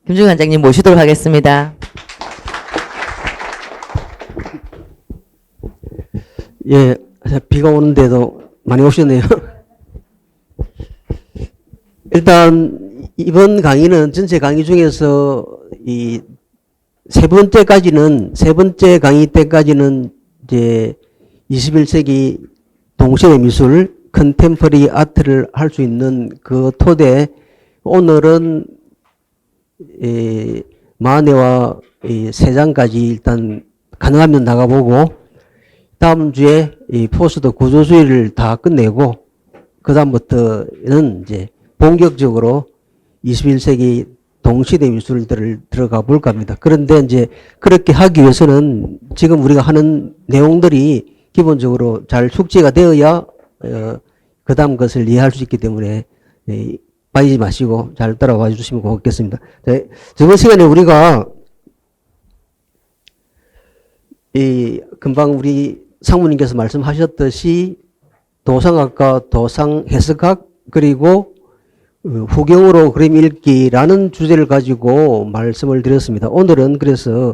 김종인 관장님 모시도록 하겠습니다. 예, 비가 오는데도 많이 오셨네요. 일단 이번 강의는 전체 강의 중에서 이 세 번째 강의 때까지는 이제 21세기 동시대 미술 컨템퍼리 아트를 할 수 있는 그 토대, 오늘은 마네와 세장까지 일단 가능하면 나가보고, 다음 주에 이 포스트 구조주의를 다 끝내고, 그 다음부터는 이제 본격적으로 21세기 동시대 미술들을 들어가 볼까 합니다. 그런데 이제 그렇게 하기 위해서는 지금 우리가 하는 내용들이 기본적으로 잘 숙지가 되어야 그 다음 것을 이해할 수 있기 때문에 빠지지 마시고 잘 따라와 주시면 고맙겠습니다. 저번 시간에 우리가 금방 우리 상무님께서 말씀하셨듯이 도상학과, 도상해석학, 그리고 후경으로 그림 읽기라는 주제를 가지고 말씀을 드렸습니다. 오늘은 그래서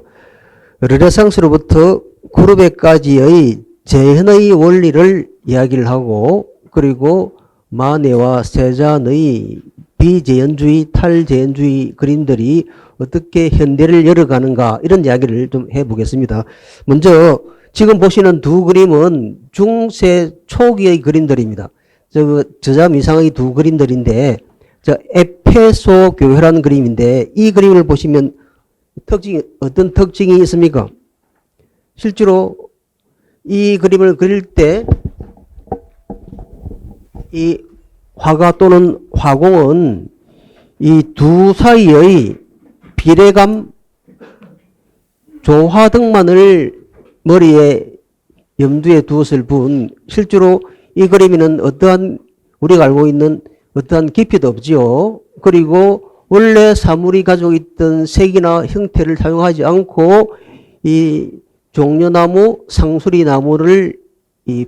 르네상스로부터 구르베까지의 재현의 원리를 이야기를 하고, 그리고 마네와 세잔의 비재현주의, 탈재현주의 그림들이 어떻게 현대를 열어가는가, 이런 이야기를 좀 해보겠습니다. 먼저 지금 보시는 두 그림은 중세 초기의 그림들입니다. 저자 미상의 두 그림들인데, 에페소 교회라는 그림인데, 이 그림을 보시면 어떤 특징이 있습니까? 실제로 이 그림을 그릴 때 이 화가 또는 화공은 이 두 사이의 비례감, 조화등만을 머리에 염두에 두었을 뿐, 실제로 이 그림에는 어떠한, 우리가 알고 있는 어떠한 깊이도 없지요. 그리고 원래 사물이 가지고 있던 색이나 형태를 사용하지 않고 이 종려나무, 상수리나무를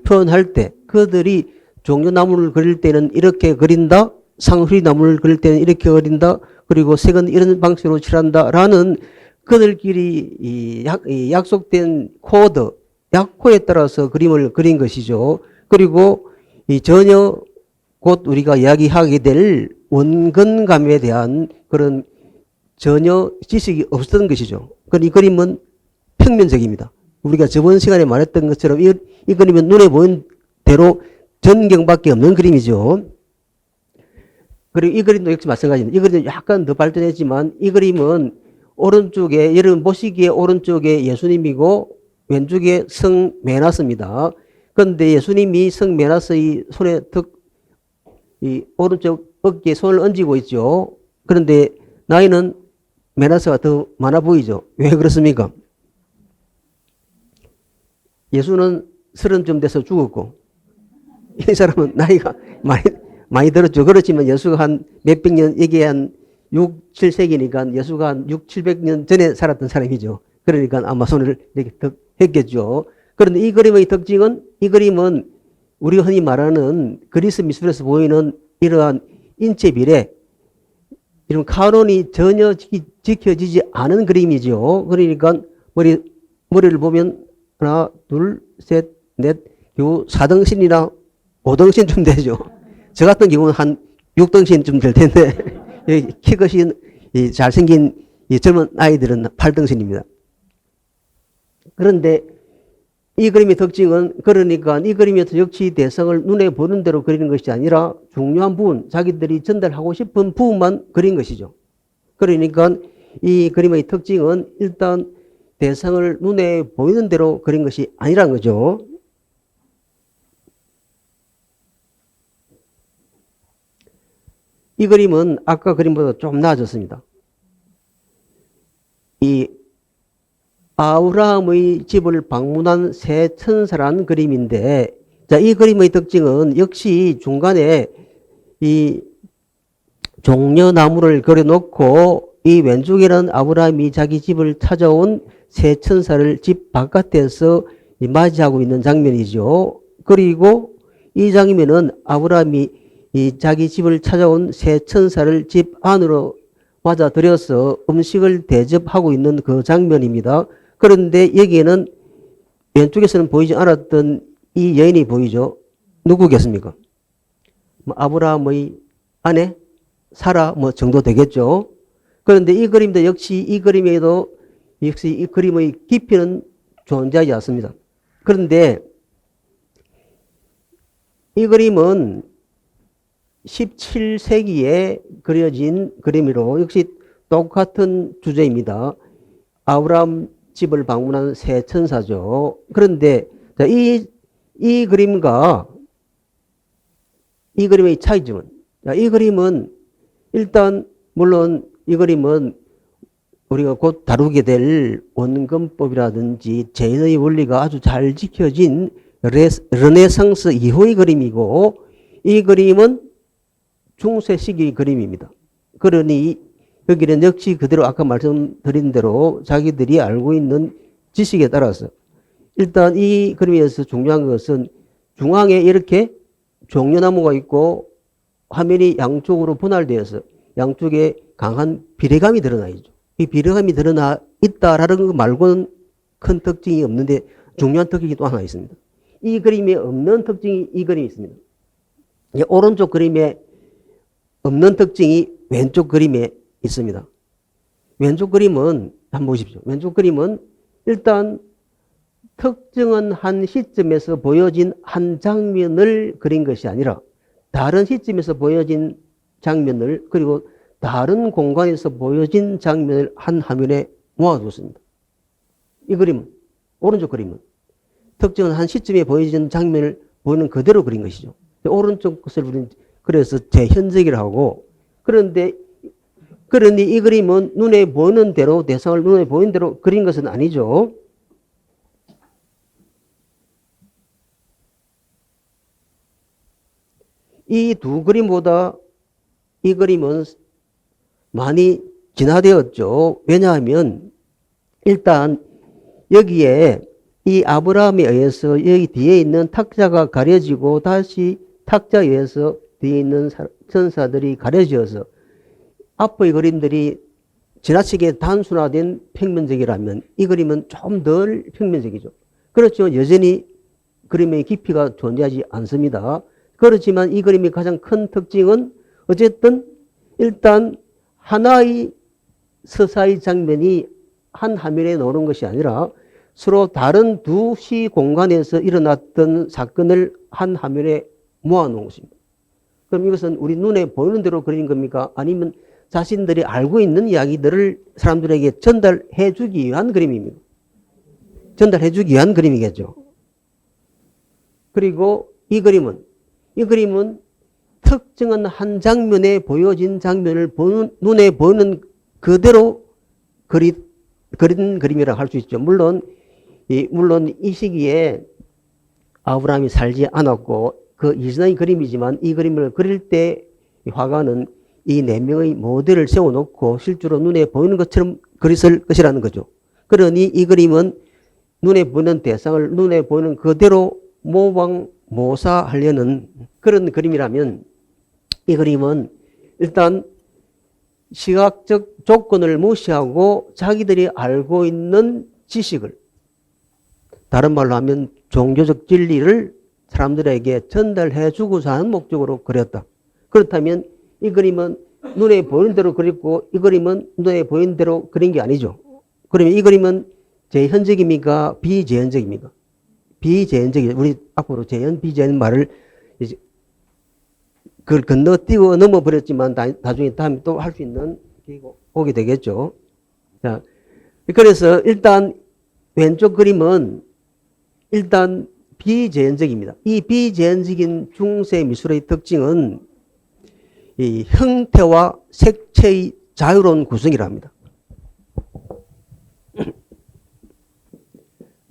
표현할 때, 그들이 종려나무를 그릴 때는 이렇게 그린다, 상수리나무를 그릴 때는 이렇게 그린다, 그리고 색은 이런 방식으로 칠한다라는 그들끼리 약속된 코드, 약호에 따라서 그림을 그린 것이죠. 그리고 전혀 곧 우리가 이야기하게 될 원근감에 대한 그런 전혀 지식이 없었던 것이죠. 이 그림은 평면적입니다. 우리가 저번 시간에 말했던 것처럼 이 그림은 눈에 보이는 대로 전경밖에 없는 그림이죠. 그리고 이 그림도 역시 마찬가지입니다. 이 그림은 약간 더 발전했지만, 이 그림은 오른쪽에, 여러분 보시기에 오른쪽에 예수님이고 왼쪽에 성 메나스입니다. 그런데 예수님이 성 메나스의 손에 이 오른쪽 어깨에 손을 얹고 있죠. 그런데 나이는 메나스가 더 많아 보이죠. 왜 그렇습니까? 예수는 30쯤 돼서 죽었고, 이 사람은 나이가 많이 들었죠. 그렇지만 예수가 한 몇백 년, 이게 한 6, 7세기니까 예수가 한 6, 700년 전에 살았던 사람이죠. 그러니까 아마 손을 이렇게 더 했겠죠. 그런데 이 그림의 특징은, 이 그림은 우리가 흔히 말하는 그리스 미술에서 보이는 이러한 인체 비례, 이런 카논이 전혀 지켜지지 않은 그림이죠. 그러니까 머리를 보면 하나, 둘, 셋, 넷, 요 4등신이나 5등신쯤 되죠. 저 같은 경우는 한 6등신쯤 될 텐데, 키 크신 잘생긴 젊은 아이들은 8등신입니다. 그런데 이 그림의 특징은, 그러니까 이 그림에서 역시 대상을 눈에 보는 대로 그리는 것이 아니라 중요한 부분, 자기들이 전달하고 싶은 부분만 그린 것이죠. 그러니까 이 그림의 특징은 일단 대상을 눈에 보이는 대로 그린 것이 아니라는 거죠. 이 그림은 아까 그림보다 좀 나아졌습니다. 이 아브라함의 집을 방문한 새 천사라는 그림인데, 자, 이 그림의 특징은 역시 중간에 이 종려나무를 그려놓고 이 왼쪽에는 아브라함이 자기 집을 찾아온 새 천사를 집 바깥에서 맞이하고 있는 장면이죠. 그리고 이 장면은 아브라함이 이 자기 집을 찾아온 새 천사를 집 안으로 맞아들여서 음식을 대접하고 있는 그 장면입니다. 그런데 여기에는 왼쪽에서는 보이지 않았던 이 여인이 보이죠. 누구겠습니까? 아브라함의 아내 사라 정도 되겠죠. 그런데 이 그림도 역시 이 그림에도 역시 이 그림의 깊이는 존재하지 않습니다. 그런데 이 그림은 17세기에 그려진 그림으로 역시 똑같은 주제입니다. 아브라함 집을 방문한 새 천사죠. 그런데 이 그림과 이 그림의 차이점은, 이 그림은 일단 물론 이 그림은 우리가 곧 다루게 될 원근법이라든지 제인의 원리가 아주 잘 지켜진 르네상스 이후의 그림이고, 이 그림은 중세 시기 그림입니다. 그러니 여기는 역시 그대로 아까 말씀드린 대로 자기들이 알고 있는 지식에 따라서 일단 이 그림에서 중요한 것은 중앙에 이렇게 종려나무가 있고 화면이 양쪽으로 분할되어서 양쪽에 강한 비례감이 드러나 있죠. 이 비례감이 드러나 있다라는 것 말고는 큰 특징이 없는데 중요한 특징이 또 하나 있습니다. 이 그림에 없는 특징이 이 그림이 있습니다. 오른쪽 그림에 없는 특징이 왼쪽 그림에 있습니다. 왼쪽 그림은 한번 보십시오. 왼쪽 그림은 일단 특정한 한 시점에서 보여진 한 장면을 그린 것이 아니라 다른 시점에서 보여진 장면을 그리고 다른 공간에서 보여진 장면을 한 화면에 모아두었습니다. 이 그림은 오른쪽 그림은 특정한 한 시점에 보여진 장면을 보이는 그대로 그린 것이죠. 오른쪽 것을 우리는 그래서 재현적이라고 하고, 그러니 이 그림은 눈에 보이는 대로 대상을 눈에 보이는 대로 그린 것은 아니죠. 이 두 그림보다 이 그림은 많이 진화되었죠. 왜냐하면 일단 여기에 이 아브라함에 의해서 여기 뒤에 있는 탁자가 가려지고 다시 탁자에 의해서 뒤에 있는 천사들이 가려져서 앞의 그림들이 지나치게 단순화된 평면적이라면 이 그림은 좀 덜 평면적이죠. 그렇지만 여전히 그림의 깊이가 존재하지 않습니다. 그렇지만 이 그림의 가장 큰 특징은 어쨌든 일단 하나의 서사의 장면이 한 화면에 나오는 것이 아니라 서로 다른 두 시 공간에서 일어났던 사건을 한 화면에 모아놓은 것입니다. 그럼 이것은 우리 눈에 보이는 대로 그리는 겁니까? 아니면 자신들이 알고 있는 이야기들을 사람들에게 전달해 주기 위한 그림입니다. 전달해 주기 위한 그림이겠죠. 그리고 이 그림은 특정한 한 장면에 보여진 장면을 눈에 보이는 그대로 그린 그림이라고 할 수 있죠. 물론 이 시기에 아브라함이 살지 않았고 그 이전의 그림이지만 이 그림을 그릴 때 화가는 이 네 명의 모델을 세워놓고 실제로 눈에 보이는 것처럼 그렸을 것이라는 거죠. 그러니 이 그림은 눈에 보이는 대상을 눈에 보이는 그대로 모사하려는 그런 그림이라면 이 그림은 일단 시각적 조건을 무시하고 자기들이 알고 있는 지식을, 다른 말로 하면 종교적 진리를 사람들에게 전달해 주고자 하는 목적으로 그렸다. 그렇다면 이 그림은 눈에 보이는 대로 그렸고 이 그림은 눈에 보이는 대로 그린 게 아니죠. 그러면 이 그림은 재현적입니까? 비재현적입니까? 비재현적이죠. 우리 앞으로 재현, 비재현 말을 이제 그걸 건너뛰고 넘어버렸지만 나중에 다음에 또 할 수 있는 기회가 오게 되겠죠. 자, 그래서 일단 왼쪽 그림은 일단 비재현적입니다. 이 비재현적인 중세 미술의 특징은 이 형태와 색채의 자유로운 구성이랍니다.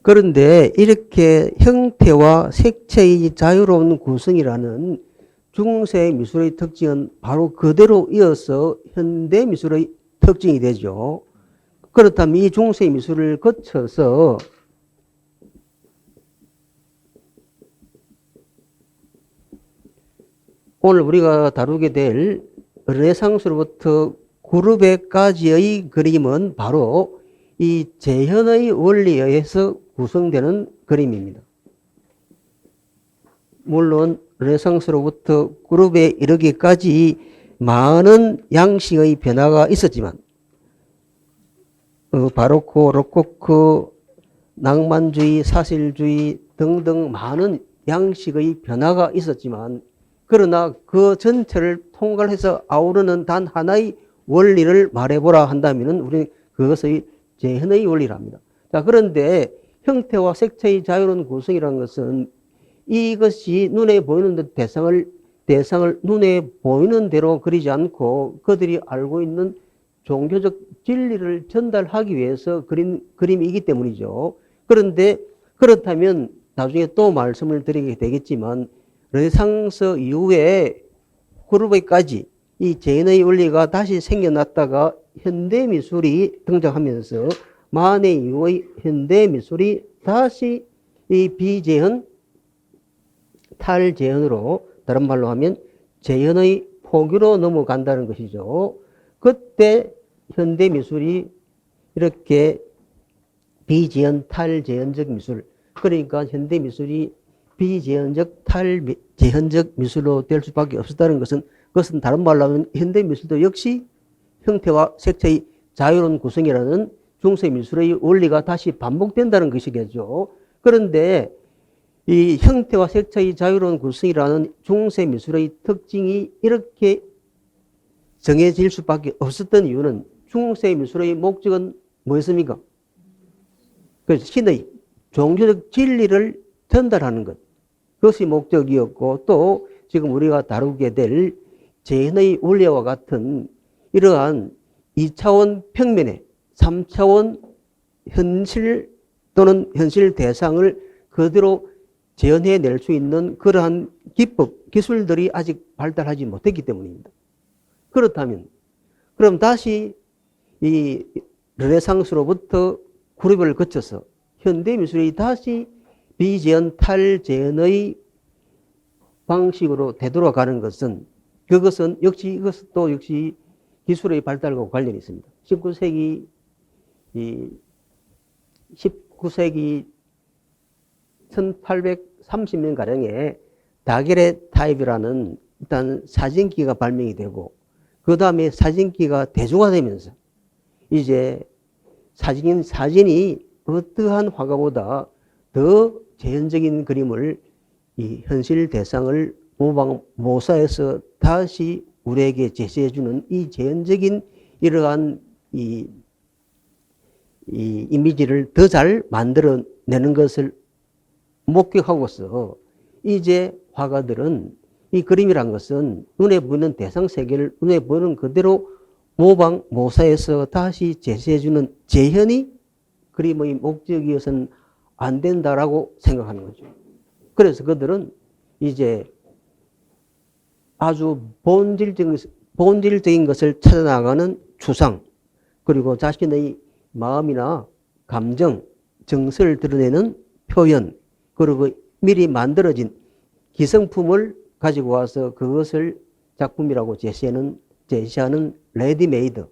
그런데 이렇게 형태와 색채의 자유로운 구성이라는 중세 미술의 특징은 바로 그대로 이어서 현대 미술의 특징이 되죠. 그렇다면 이 중세 미술을 거쳐서 오늘 우리가 다루게 될 르네상스로부터 그룹에까지의 그림은 바로 이 재현의 원리에 의해서 구성되는 그림입니다. 물론 르네상스로부터 그룹에 이르기까지 많은 양식의 변화가 있었지만 바로코, 로코코, 낭만주의, 사실주의 등등 많은 양식의 변화가 있었지만 그러나 그 전체를 통괄해서 아우르는 단 하나의 원리를 말해보라 한다면 우리는 그것의 재현의 원리랍니다. 자, 그런데 형태와 색채의 자유로운 구성이라는 것은 이것이 눈에 보이는 대상을 눈에 보이는 대로 그리지 않고 그들이 알고 있는 종교적 진리를 전달하기 위해서 그린 그림이기 때문이죠. 그런데 그렇다면 나중에 또 말씀을 드리게 되겠지만 르네상스 이후에 그룹에까지 이 재현의 원리가 다시 생겨났다가 현대 미술이 등장하면서 마네 이후의 현대 미술이 다시 이 비재현, 탈재현으로 다른 말로 하면 재현의 포규로 넘어간다는 것이죠. 그때 현대 미술이 이렇게 비재현, 탈재현적 미술, 그러니까 현대 미술이 비재현적, 탈재현적 미술로 될 수밖에 없었다는 것은 그것은 다른 말로 하면 현대 미술도 역시 형태와 색채의 자유로운 구성이라는 중세 미술의 원리가 다시 반복된다는 것이겠죠. 그런데 이 형태와 색채의 자유로운 구성이라는 중세 미술의 특징이 이렇게 정해질 수밖에 없었던 이유는 중세 미술의 목적은 뭐였습니까? 그 신의 종교적 진리를 전달하는 것. 그것이 목적이었고 또 지금 우리가 다루게 될 재현의 원리와 같은 이러한 2차원 평면에 3차원 현실 또는 현실 대상을 그대로 재현해낼 수 있는 그러한 기법, 기술들이 아직 발달하지 못했기 때문입니다. 그렇다면 그럼 다시 이 르네상스로부터 그룹을 거쳐서 현대미술이 다시 비재현, 탈재현의 방식으로 되돌아가는 것은 그것은 역시 이것도 역시 기술의 발달과 관련이 있습니다. 19세기 1830년가량에 다게레타입이라는 일단 사진기가 발명이 되고 그 다음에 사진기가 대중화되면서 이제 사진이 어떠한 화가보다 더 재현적인 그림을 이 현실 대상을 모사해서 다시 우리에게 제시해주는 이 재현적인 이러한 이 이미지를 더 잘 만들어내는 것을 목격하고서 이제 화가들은 이 그림이란 것은 눈에 보이는 대상 세계를 눈에 보이는 그대로 모사해서 다시 제시해주는 재현이 그림의 목적이어서는 안 된다라고 생각하는 거죠. 그래서 그들은 이제 아주 본질적인 것을 찾아나가는 추상, 그리고 자신의 마음이나 감정, 정서를 드러내는 표현, 그리고 미리 만들어진 기성품을 가지고 와서 그것을 작품이라고 제시하는 레디메이드,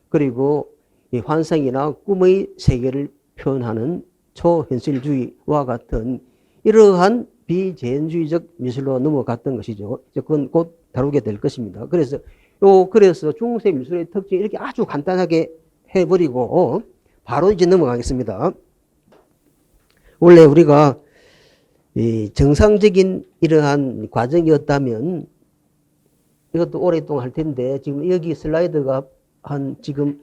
그리고 이 환상이나 꿈의 세계를 표현하는 초현실주의와 같은 이러한 비재현주의적 미술로 넘어갔던 것이죠. 그건 곧 다루게 될 것입니다. 그래서 중세 미술의 특징이 이렇게 아주 간단하게 해버리고 바로 이제 넘어가겠습니다. 원래 우리가 이 정상적인 이러한 과정이었다면 이것도 오랫동안 할 텐데 지금 여기 슬라이드가 한 지금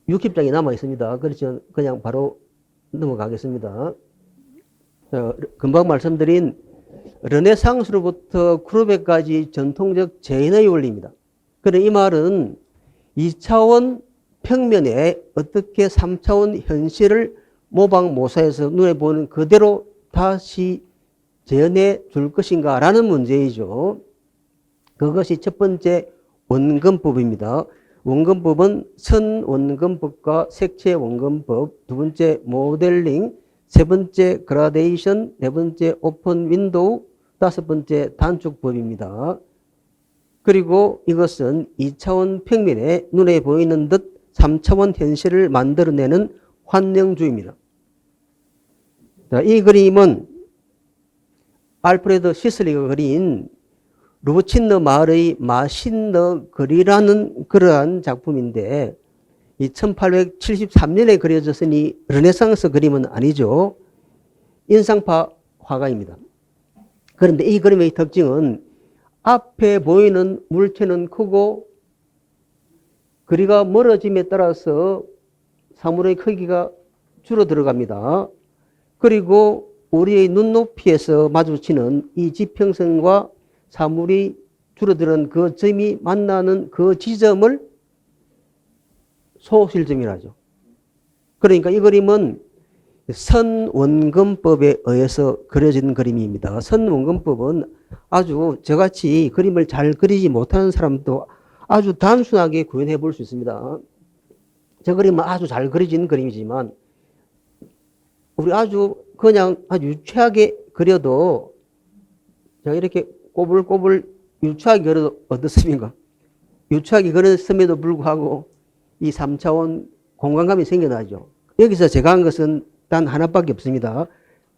60장이 남아 있습니다. 그래서 그냥 바로 넘어가겠습니다. 금방 말씀드린 르네상스로부터 크루베까지 전통적 재현의 원리입니다. 그런데 이 말은 2차원 평면에 어떻게 3차원 현실을 모사해서 눈에 보이는 그대로 다시 재현해 줄 것인가 라는 문제이죠. 그것이 첫 번째 원근법입니다. 원근법은 선원근법과 색채 원근법, 두 번째 모델링, 세 번째 그라데이션, 네 번째 오픈 윈도우, 다섯 번째 단축법입니다. 그리고 이것은 2차원 평면에 눈에 보이는 듯 3차원 현실을 만들어내는 환영주의입니다. 자, 이 그림은 알프레드 시슬리가 그린 루브친너 마을의 마신너 거리라는 그러한 작품인데 이 1873년에 그려졌으니 르네상스 그림은 아니죠. 인상파 화가입니다. 그런데 이 그림의 특징은 앞에 보이는 물체는 크고 거리가 멀어짐에 따라서 사물의 크기가 줄어들어갑니다. 그리고 우리의 눈높이에서 마주치는 이 지평선과 사물이 줄어드는 그 점이 만나는 그 지점을 소실점이라죠. 그러니까 이 그림은 선원근법에 의해서 그려진 그림입니다. 선원근법은 아주 저같이 그림을 잘 그리지 못하는 사람도 아주 단순하게 구현해 볼 수 있습니다. 저 그림은 아주 잘 그려진 그림이지만 우리 아주 그냥 아주 유치하게 그려도 자 이렇게 꼬불꼬불 유치하게 그려도 어떻습니까? 유치하게 그렸음에도 불구하고 이 3차원 공간감이 생겨나죠. 여기서 제가 한 것은 단 하나밖에 없습니다.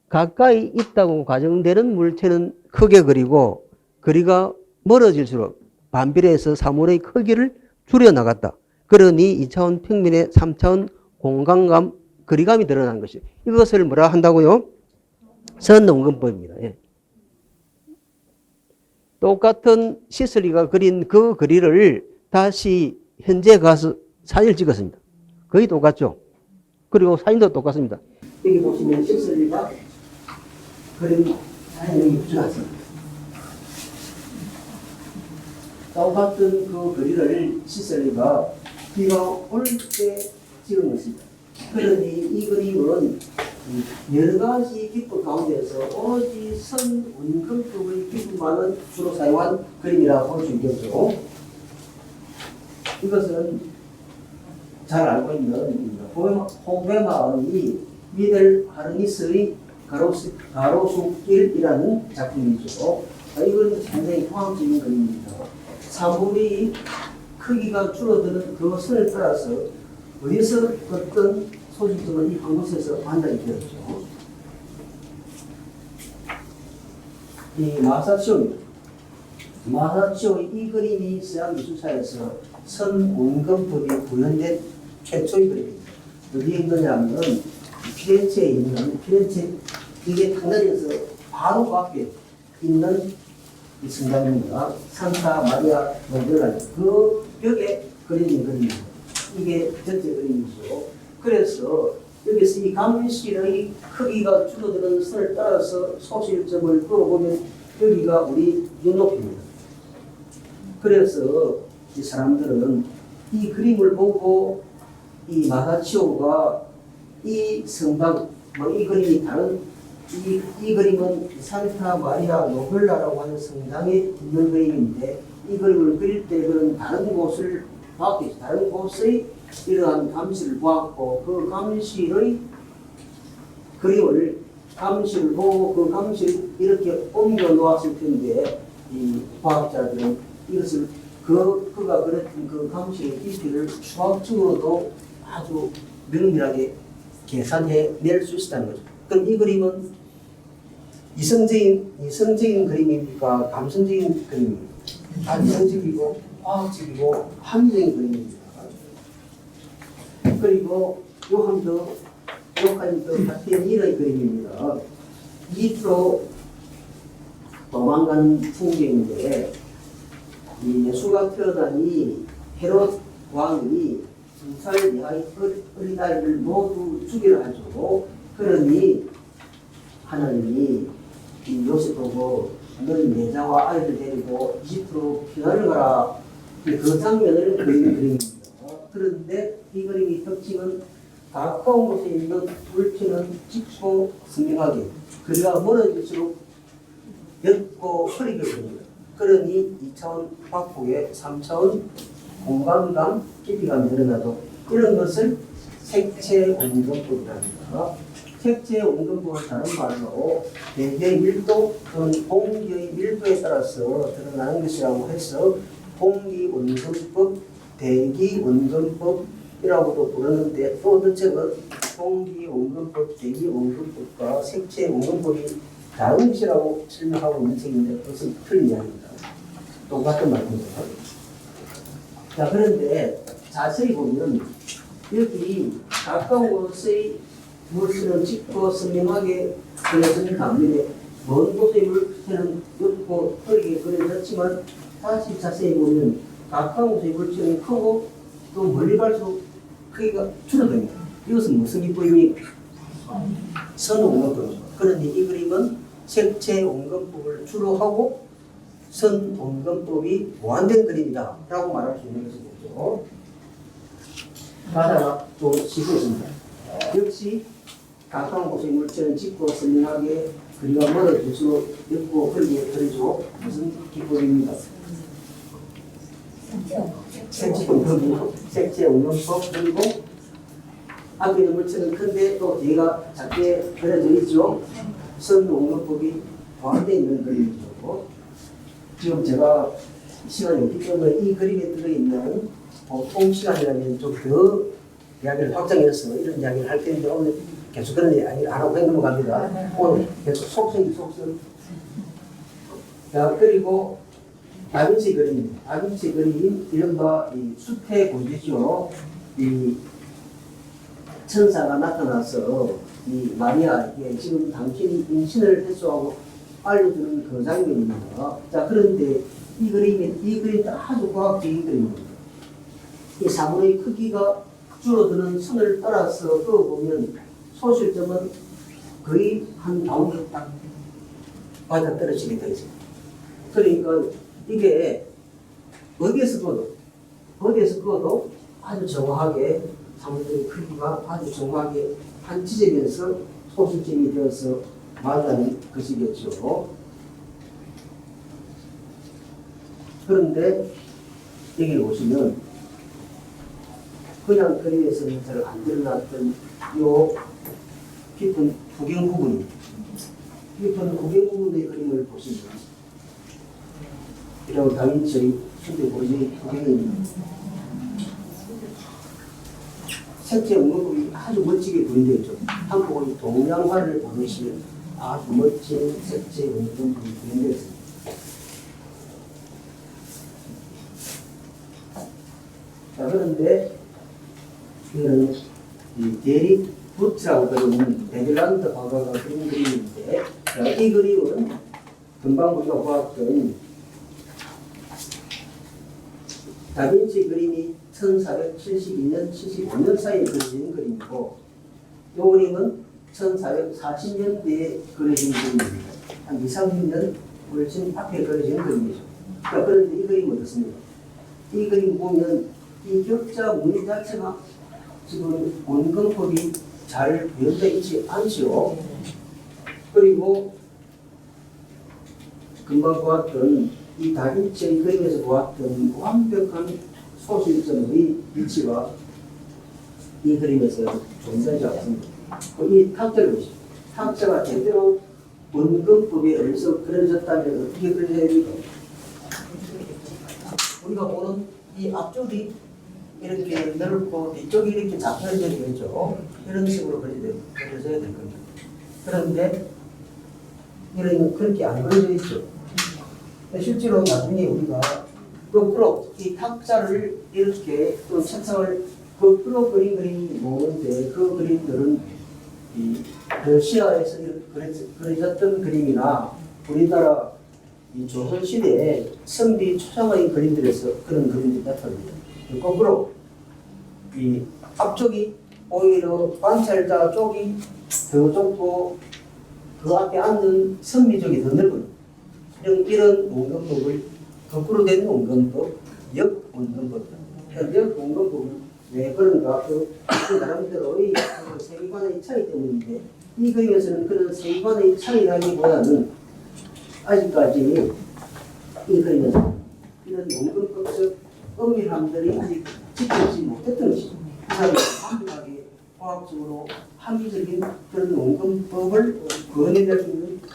가까이 있다고 가정되는 물체는 크게 그리고 거리가 멀어질수록 반비례해서 사물의 크기를 줄여나갔다. 그러니 2차원 평면에 3차원 공간감, 거리감이 드러난 것이 이것을 뭐라 한다고요? 선원근법입니다. 예. 똑같은 시슬리가 그린 그 거리를 다시 현재 가서 사진을 찍었습니다. 거의 똑같죠? 그리고 사진도 똑같습니다. 여기 보시면 시슬리가 그린 사진을 붙여놨습니다. 똑같은 그 거리를 시슬리가 비가 올 때 찍은 것입니다. 그러니 이 그림은 여러 가지 기법 가운데서 오로지 선원근법의 기법만은 주로 사용한 그림이라고 볼 수 있겠죠. 이것은 잘 알고 있는 호베마의 미델 하르니스의 가로수길이라는 작품이죠. 이건 상당히 포함적인 그림입니다. 사물이 크기가 줄어드는 그 선을 따라서 어디서 어떤 소식점을 이 한 곳에서 판단이 되었죠. 이 마사치오입니다. 마사치오의 이 그림이 서양 미술사에서 선원근법이 구현된 최초의 그림입니다. 어디에 있느냐면 피렌체에 있는 이게 탄다리에서 바로 그 앞에 있는 이 성당입니다. 산타 마리아 노벨라 그 벽에 그려진 그림입니다. 이게 전체 그림이죠. 그래서 여기서 이 감실의 크기가 줄어드는 선을 따라서 소실점을 그어보면 여기가 우리 눈높이입니다. 그래서 이 사람들은 이 그림을 보고 이 마사치오가 이 성당, 이 그림이 다른 이 그림은 산타 마리아 노벨라라고 하는 성당에 있는 그림인데 이 그림을 그릴 때 그런 다른 곳을 봤겠죠. 다른 곳의 이러한 감시를 보았고 그 감시의 그림을 감시를 보고 그 감시를 이렇게 옮겨 놓았을 텐데 이 과학자들은 이것을 그가 그렸던 그 감시의 깊이를 수학적으로도 아주 명밀하게 계산해 낼 수 있다는 거죠. 그럼 이 그림은 이성적인 그림입니까? 감성적인 그림입니까? 이성적이고 과학적이고 합리적인 그림입니다. 그리고 요한 더 바티니의 그림입니다. 밑으로 도망가는 풍경인데 이 예수가 태어나니 헤롯 왕이 2살 이하의 어린아이를 모두 죽이려 하죠. 그러니 하나님이 이 요셉 보고 너는 여자와 아이를 데리고 이집트로 피난을 가라. 그 장면을 그리는 그림입니다. 그런데 이 그림의 특징은 가까운 곳에 있는 물체는 짙고 선명하게 거리가 멀어질수록 옅고 흐리게 보입니다. 그러니 2차원 확보에 3차원 공간감, 깊이감이 드러나도 이런 것을 색채 온건법이라 합니다. 색채 온건법은 다른 말로 대기의 밀도 또는 공기의 밀도에 따라서 드러나는 것이라고 해서 공기원근법, 대기원근법이라고도 부르는데 또 어떤 책은 공기원근법, 대기원근법과 색채원근법이 다른 것이라고 설명하고 있는 책인데 그것은 틀린 이야기입니다. 똑같은 말입니다. 자, 그런데 자세히 보면 여기 가까운 곳의 물질은 짙고 선명하게 그려진 반면에 먼 곳의 물체는 옅고 흐리게 그려졌지만 다시 자세히 보면 가까운 곳의 물체는 크고 또 멀리 갈수록 크기가 줄어듭니다. 이것은 무슨 기법입니까? 선원근법. 그런데 이 그림은 색채원근법을 주로 하고 선원근법이 보완된 그림이다 라고 말할 수 있는 것이죠. 바다가 또 시도했습니다. 역시 가까운 곳의 물체는 짙고 선명하게 그리가 멀어질수록 옅고 흐리게 그려주고 무슨 기법입니까? 색채원근법. 그리고 앞에 있는 물체는 큰데 또 뒤가 작게 그려져 있죠. 선원근법이 포함되어 있는 그림이죠. 지금 제가 시간이 없기 때문에 이 그림에 들어있는 보통 시간이라면 좀 더 이야기를 확장해서 이런 이야기를 할 텐데 오늘 계속 그런 이야기를 안 하고 그냥 넘어갑니다. 오늘 계속 속성. 자, 그리고 다빈치 그림. 다빈치 그림, 이른바 이 수태 고지죠. 이 천사가 나타나서 이 마리아에게 지금 당신이 임신을 해소하고 알려주는 그 장면입니다. 자, 그런데 이 그림이 아주 과학적인 그림입니다. 이 사물의 크기가 줄어드는 선을 따라서 그어보면 소실점은 거의 한 가운데 딱 맞아 떨어지게 되어 있습니다. 그러니까 이게 어디에서 그어도 아주 정확하게 사물의 크기가 아주 정확하게 한 지점에서 소실점이 되어서 맞는 것이겠죠. 그런데 여기 보시면 그냥 그림에서는 잘 안 드러났던 요 깊은 구경 부분의 그림을 보시면 이런 다빈치의 수대 고리의 구경입니다. 색채원근법이 아주 멋지게 그려져 있죠. 한국의 동양화를 보듯이 아주 멋진 색채원근법이 그려져 있습니다. 자, 그런데 이거는 데릭 부츠라고 그러는 네덜란드 화가가 그린 그림인데, 이 그림은 금방 우리가 보았던 다빈치 그림이 1472년, 75년 사이에 그려진 그림이고, 이 그림은 1440년대에 그려진 그림입니다. 한 2, 30년 훨씬 앞에 그려진 그림이죠. 그런데 이 그림은 어떻습니까? 이 그림 보면 이 격자 무늬 자체가 지금 원근법이 잘 구현되어 있지 않지요. 그리고 금방 보았던 이 다빈치의 그림에서 보았던 완벽한 소실점의 위치가 이 그림에서 존재하지 않습니다. 이 탁자를 보시죠. 탁자가 제대로 원근법에 의해서 그려졌다면 어떻게 그려져야 됩니까? 우리가 보는 이 앞쪽이 이렇게 넓고 뒤쪽이 이렇게 잡혀져 있죠. 이런 식으로 그려져야 될 겁니다. 그런데 이런 그렇게 안 그려져 있죠. 실제로 나중에 우리가 거꾸로 이 탁자를 이렇게 또 책상을 거꾸로 그린 그림이 모으는데 그 그림들은 이 러시아에서 그려졌던 그림이나 우리나라 이 조선시대에 선비 초상화의 그림들에서 그런 그림들이 나타납니다. 거꾸로 이 앞쪽이 오히려 관찰자 쪽이 더 좁고 그 앞에 앉는 선비 쪽이 더 넓은 이런 원근법을 거꾸로 된 원근법, 역원근법, 역원근법을 왜 그런가? 그 나름대로의 세계관의 차이 때문인데 이 그림에서는 그런 세계관의 차이라기보다는 아직까지 이 그림에서 이런 원근법적 엄밀함들이 아직 지켜지지 못했던 것이죠. 그 사람이 완벽하게 과학적으로 합리적인 그런 원근법을 구현해낼 수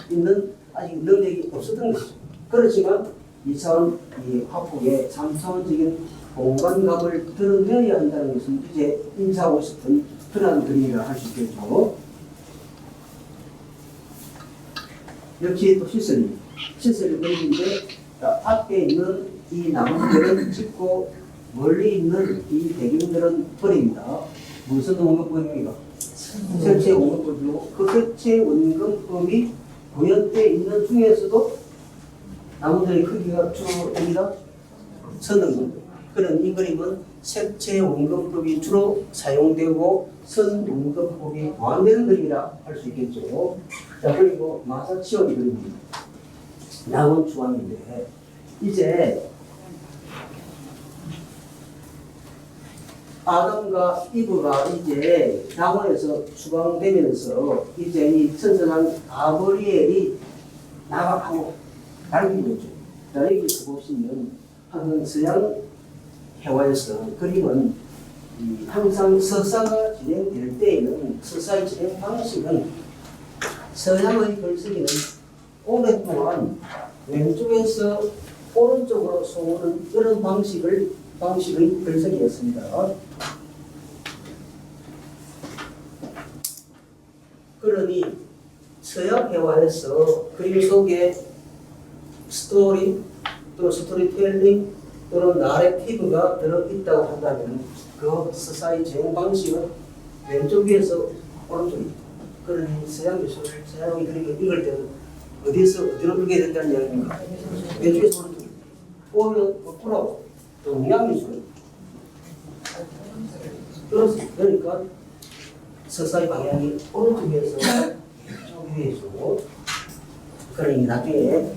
있는 아직 능력이 없었던 것이죠. 그렇지만 2차원 이 화폭의 3차원적인 공간감을 드러내야 한다는 것은 이제 인사하고 있었던 그러한 그림이라 할 수 있겠죠. 역시 또 시설이 그림인데 앞에 있는 이 나무들은 찍고 멀리 있는 이 배경들은 버립니다. 무슨 원근법입니까? 색채 원근법이고 그 색채 원근법이 구현되어 있는 중에서도 나무들의 크기가 주로 여기다 선원근법. 그런 이 그림은 색채 원근법이 주로 사용되고 선 원근법이 보완되는 그림이라 할 수 있겠죠. 자, 그리고 마사치오리 그림입니다. 낙원 주황인데 이제 아담과 이브가 이제 낙원에서 추방되면서 이제 이 천선한 가브리엘이 나가고 달리는 거죠. 자, 여기서 보시면 항상 서양 회화에서 그림은 항상 서사가 진행될 때에는 서사의 진행 방식은 서양의 글쓰기는 오랫동안 왼쪽에서 오른쪽으로 쏘는 이런 방식의 글쓰기였습니다. 그러니 서양 회화에서 그림 속에 스토리 또는 스토리텔링 또는 나레티브가 들어있다고 한다면 그 서사의 진행 방식은 왼쪽 위에서 오른쪽입니다. 그러니 서양 미술을 서양의 그림을 읽을 때는 어디로 읽게 된다는 이야기입니까? 왼쪽에서 오른쪽. 오면 거꾸로 동양미술. 그러니까 서사의 방향이 오른쪽에서 왼쪽 위에서 그러니 나중에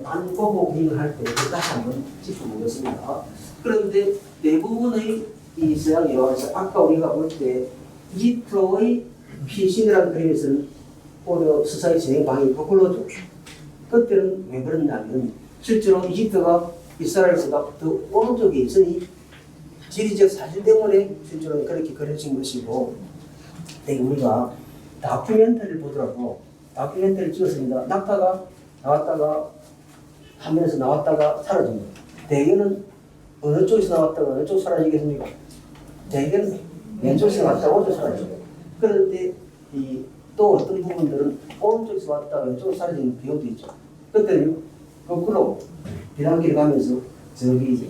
반고보 그림을 할 때 다시 한번 짚어보겠습니다. 그런데 대부분의 이 서양 영화에서 아까 우리가 볼 때 이집트의 피신이라는 그림에서는 오히려 서사의 진행 방향이 거꾸로죠. 그때는 왜 그랬냐면 실제로 이집트가 이스라엘보다 더 오른쪽에 있으니 지리적 사실 때문에 실제로 그렇게 그려진 것이고, 우리가 다큐멘터리를 보더라도 다큐멘터리를 찍었습니다. 낙타가 나왔다가 화면에서 나왔다가 사라집니다. 대개는 어느 쪽에서 나왔다가 어느 쪽에서 사라지겠습니까? 대개는 왼쪽에서 나왔다가 오른쪽에서 사라집니다. 그런데 또 어떤 부분들은 오른쪽에서 왔다가 왼쪽으로 사라지는 경우도 있죠. 그때는 거꾸로 비단길을 가면서 저기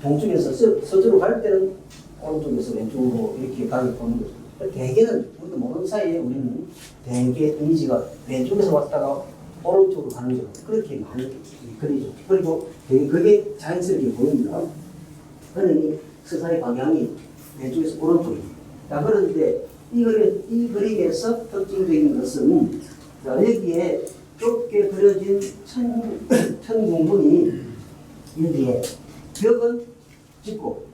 동쪽에서 서쪽으로 갈 때는 오른쪽에서 왼쪽으로 이렇게 가게 보는 거죠. 대개는 우리도 모르는 사이에 우리는 대개 이미지가 왼쪽에서 왔다가 오른쪽으로 가는 거 그렇게 많이 그리죠. 그리고 그게 자연스럽게 보입니다. 그러니 서사의 방향이 왼쪽에서 오른쪽입니다. 자, 그런데 이 그림에서 특징적인 것은 여기에 좁게 그려진 천궁문이 여기에 벽은 짚고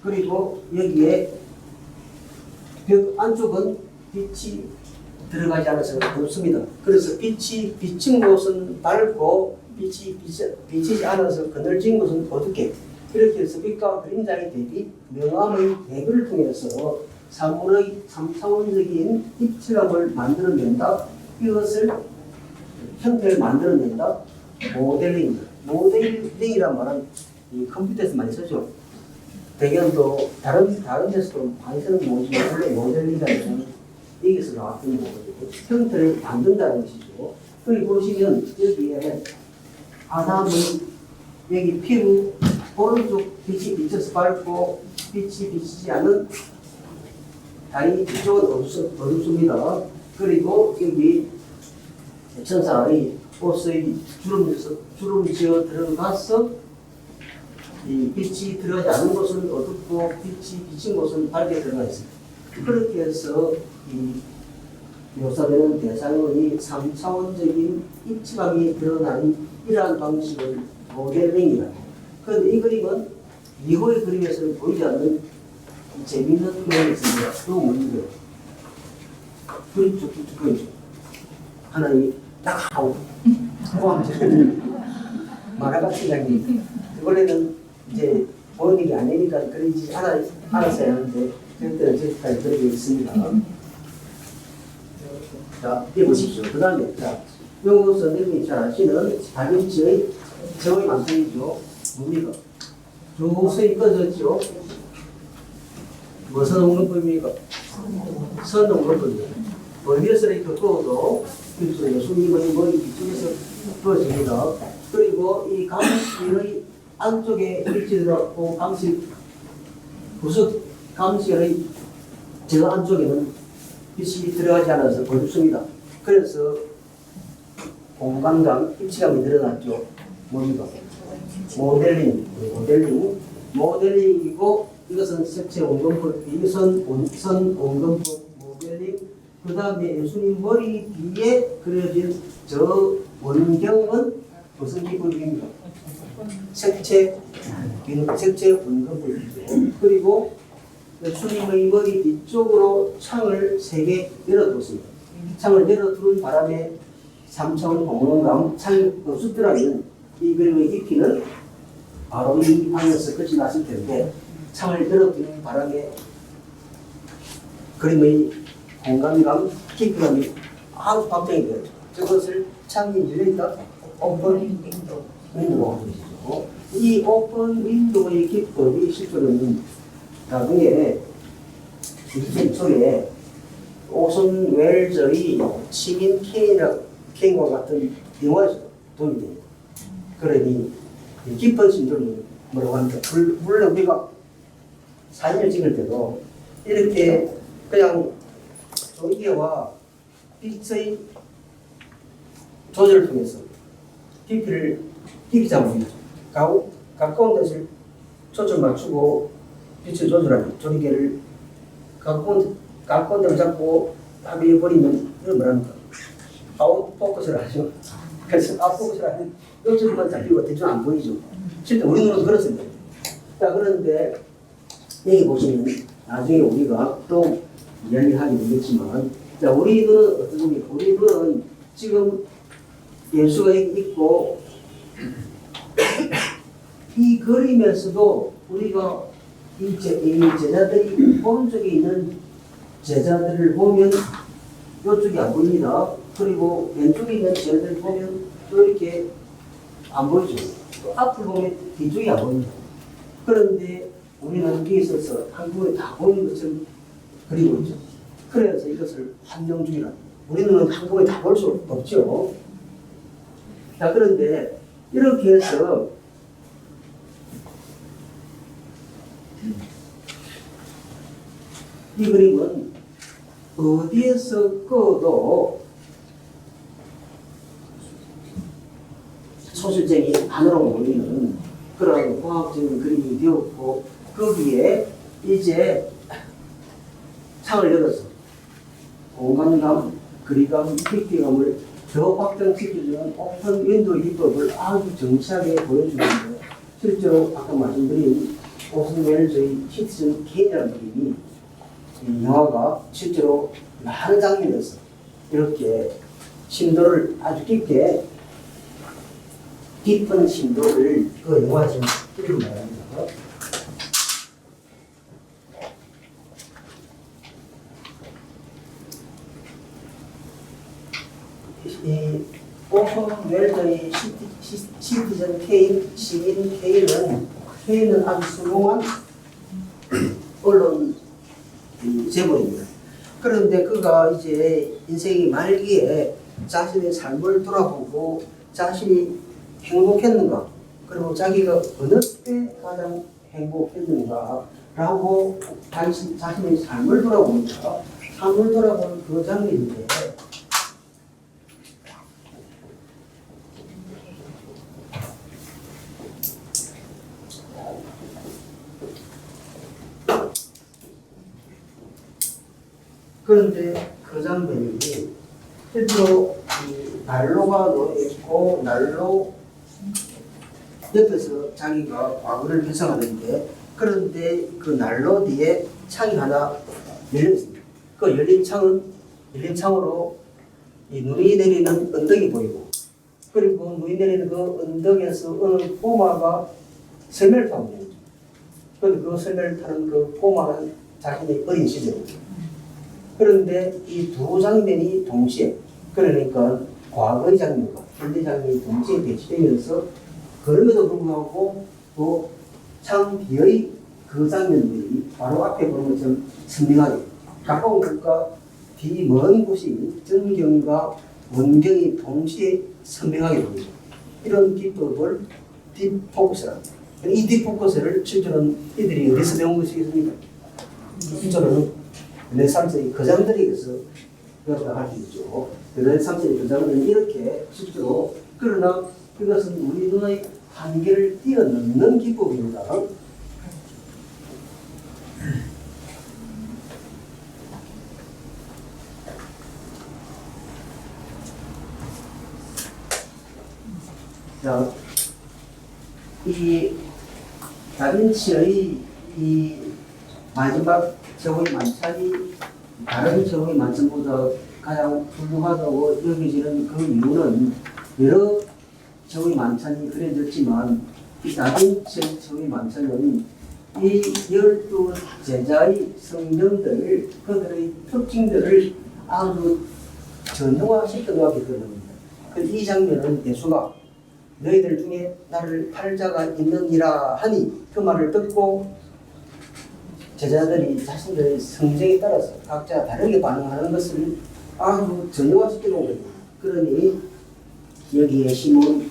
그리고 여기에 벽 안쪽은 빛이 들어가지 않아서 어둡습니다. 그래서 빛이 비친 곳은 밝고 빛이 비치지 않아서 그늘진 곳은 어둡게 이렇게 해서 빛과 그림자의 대비 명암의 대비를 통해서 사물의 3차원적인 입체감을 만들어낸다. 이것을 형태를 만들어낸다. 모델링. 모델링이란 말은 이 컴퓨터에서 많이 쓰죠. 대개는 또 다른 데서도 많이 쓰는 모지만 원래 모델링이라는 여기서 나왔던 거거든요. 형태를 만든다는 것이죠. 여기 보시면 여기에 아담의 여기 피부 오른쪽 빛이 비쳐서 밝고 빛이 비치지 않은 다리 이쪽은 어둡습니다. 그리고 여기 천사의 옷의 주름지어 들어가서 이 빛이 들어가지 않은 곳은 어둡고 빛이 비친 곳은 밝게 들어가 있습니다. 그렇게 해서 이 묘사되는 대상의 3차원적인 입체감이 드러나는 이러한 방식을 모델링이라고 합니다. 그런데 이 그림은 이후의 그림에서는 보이지 않는 재미있는 그림이 있습니다. 또 뭔데요? 그림쪽 하나님 딱 하고 만화 같은 장면이 원래는 이제 보는 일이 아니니까 그리지 않았어야 하는데 그때는 저기까지 그리고 있습니다. 자, 띄워보십시오. 그 다음에 자 요거 선생님이 잘 아시는 다빈치의 제목의 완성이죠. 뭡니까? 조수이 꺼졌죠. 무슨 옹론법입니까? 선옹론법입니다. 어디에서 이렇게 꺼도 예수님의 머리 뒤쪽에서 부어집니다. 그리고 이 감시의 안쪽에 일치되고 감시 부수 감시의 저 안쪽에는 빛이 들어가지 않아서 어둡습니다. 그래서 공간감, 입체감이 늘어났죠. 뭡니까? 모델링이고 이것은 색채 원근법, 선 원근법 모델링. 그 다음에 예수님 머리 뒤에 그려진 저 원경은 무슨 기법입니까? 색채 원근법이죠. 그리고 예수님의 머리 뒤쪽으로 창을 3개 열어뒀습니다. 창을 열어두는 바람에 3차원 공간감 창이 없었더라면 이 그림의 깊이는 바로 이 방에서 끝이 났을 텐데 창을 열어두는 바람에 그림의 공간감, 깊이감이 아주 확정이 되었죠. 저것을 창이 열려있다 오픈 윈도우라고 하죠. 이 오픈 윈도우의 기법이 실제로는 나중에 2000초에 오슨 웰저의 시민 케인과 같은 영화에서 도움이 됩니다. 그러니 깊은 심도는 뭐라고 합니까? 물론 우리가 사진을 찍을 때도 이렇게 그냥 조이개와 빛의 조절을 통해서 깊이 잡습니다. 가까운 데서 초점 맞추고 빛을 조절하는 조리개를 가까운 데를 잡고 합의해버리면 이건 뭐랍니까? 아웃포커스를 하죠. 그래서 아웃포커스를 하면 요즘만 잡히고 대충 안 보이죠. 실제 우리 눈은 그렇습니다. 자, 그런데 여기 보시면 나중에 우리가 또 이야기하게 되겠지만, 자, 우리 눈은 어떤 겁니까? 우리 눈은 지금 예수가 있고 이 그림에서도 우리가 이 제자들이 오른쪽에 있는 제자들을 보면 이쪽이 안 보입니다. 그리고 왼쪽에 있는 제자들을 보면 이렇게 안 보이죠. 또 앞을 보면 뒤쪽이 안 보입니다. 그런데 우리는 여기 있어서 한국에 다 보이는 것처럼 그리고 있죠. 그래서 이것을 환영주의라. 우리는 한국에 다 볼 수 없죠. 자, 그런데 이렇게 해서 이 그림은 어디에서 꺼도 소실쟁이 안으로 보이는 그런 과학적인 그림이 되었고, 거기에 이제 창을 열어서 공간감, 거리감, 깊이감을 더 확장시켜주는 오픈 윈도우 기법을 아주 정치하게 보여주는데, 실제로 아까 말씀드린 오슨 웰즈의 시티즌 K라는 그림이 이 영화가 실제로 많은 장면에서 이렇게 심도를 아주 깊은 심도를 그 영화에서 그리고 말합니다. 이 오픈 웰더의 시티즌 K, 시민 K는 아주 성공한 언론 제보입니다. 그런데 그가 이제 인생의 말기에 자신의 삶을 돌아보고 자신이 행복했는가, 그리고 자기가 어느 때 가장 행복했는가 라고 자신의 삶을 돌아봅니다. 삶을 돌아보는 그 장면인데, 그런데 그 장면이 실제로 난로가 놓여있고 난로 옆에서 자기가 과거를 회상하는데, 그런데 그 난로 뒤에 창이 하나 열려있습니다. 그 열린 창으로 이 눈이 내리는 언덕이 보이고, 그리고 눈이 내리는 그 언덕에서 어느 꼬마가 설매를 타고 있는 거죠. 그런데 그 설매를 타는 그 꼬마는 자신의 어린 시절입니다. 그런데 이 두 장면이 동시에, 그러니까 과거의 장면과 현재 장면이 동시에 배치되면서 그럼에도 불구하고 또 창 뒤의 그 장면들이 바로 앞에 보는 것처럼 선명하게 가까운 곳과 뒤 먼 곳이 전경과 원경이 동시에 선명하게 보이죠. 이런 기법을 딥포커스랍니다. 이 딥포커스를 실제로는 이들이 어디서 배운 것이겠습니까? 실제로는 르네상스의 거장들에게서 배웠다고 할 수 있죠. 르네상스의 거장은 이렇게 실제로 그러나 이것은 우리 눈의 한계를 뛰어넘는 기법입니다. 자, 이 다빈치의 이 마지막 제호의 만찬이 다른 제호의 만찬보다 가장 훌륭하다고 여겨지는 그 이유는 여러 제호의 만찬이 그려졌지만 이 다빈치의 제호의 만찬은 이 12 제자의 성령들 그들의 특징들을 아주 전형화시켰다고 하게 됩니다. 이 장면은 예수가 너희들 중에 나를 팔자가 있느니라 하니 그 말을 듣고 제자들이 자신들의 성정에 따라서 각자 다르게 반응하는 것을 아주 전형화시켜 놓은 거예요. 그러니 여기에 시몬,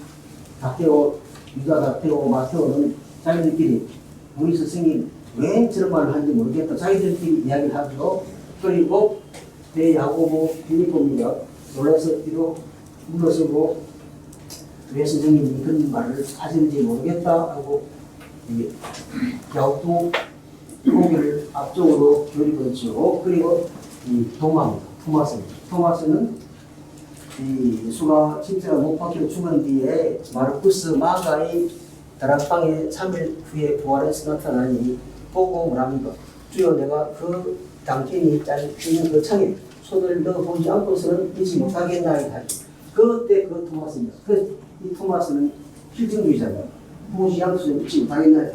다테오, 유다 다테오, 마테오는 자기들끼리 우리 스승이 왜 저런 말을 하는지 모르겠다. 자기들끼리 이야기를 하죠. 그리고 야고보, 빌립보입니다. 놀라서 뒤로 물러서고 왜 선생님이 그런 말을 하시는지 모르겠다 하고 갸우뚱 고개를 앞쪽으로 돌리고있죠. 그리고 이 토마스는 이 예수가 십자가 못 박혀 죽은 뒤에 마르쿠스 마가의 다락방에 3일 후에 부활해서 나타나니 보고 뭐랍니까? 주여 내가 그 당신이 잘린 그 창에 손을 넣어보지 않고서는 믿지 못하겠나이다. 그때 그 토마스입니다. 이 토마스는 필증주의자입니다. 보지 않고서는 믿지 못하겠나이다.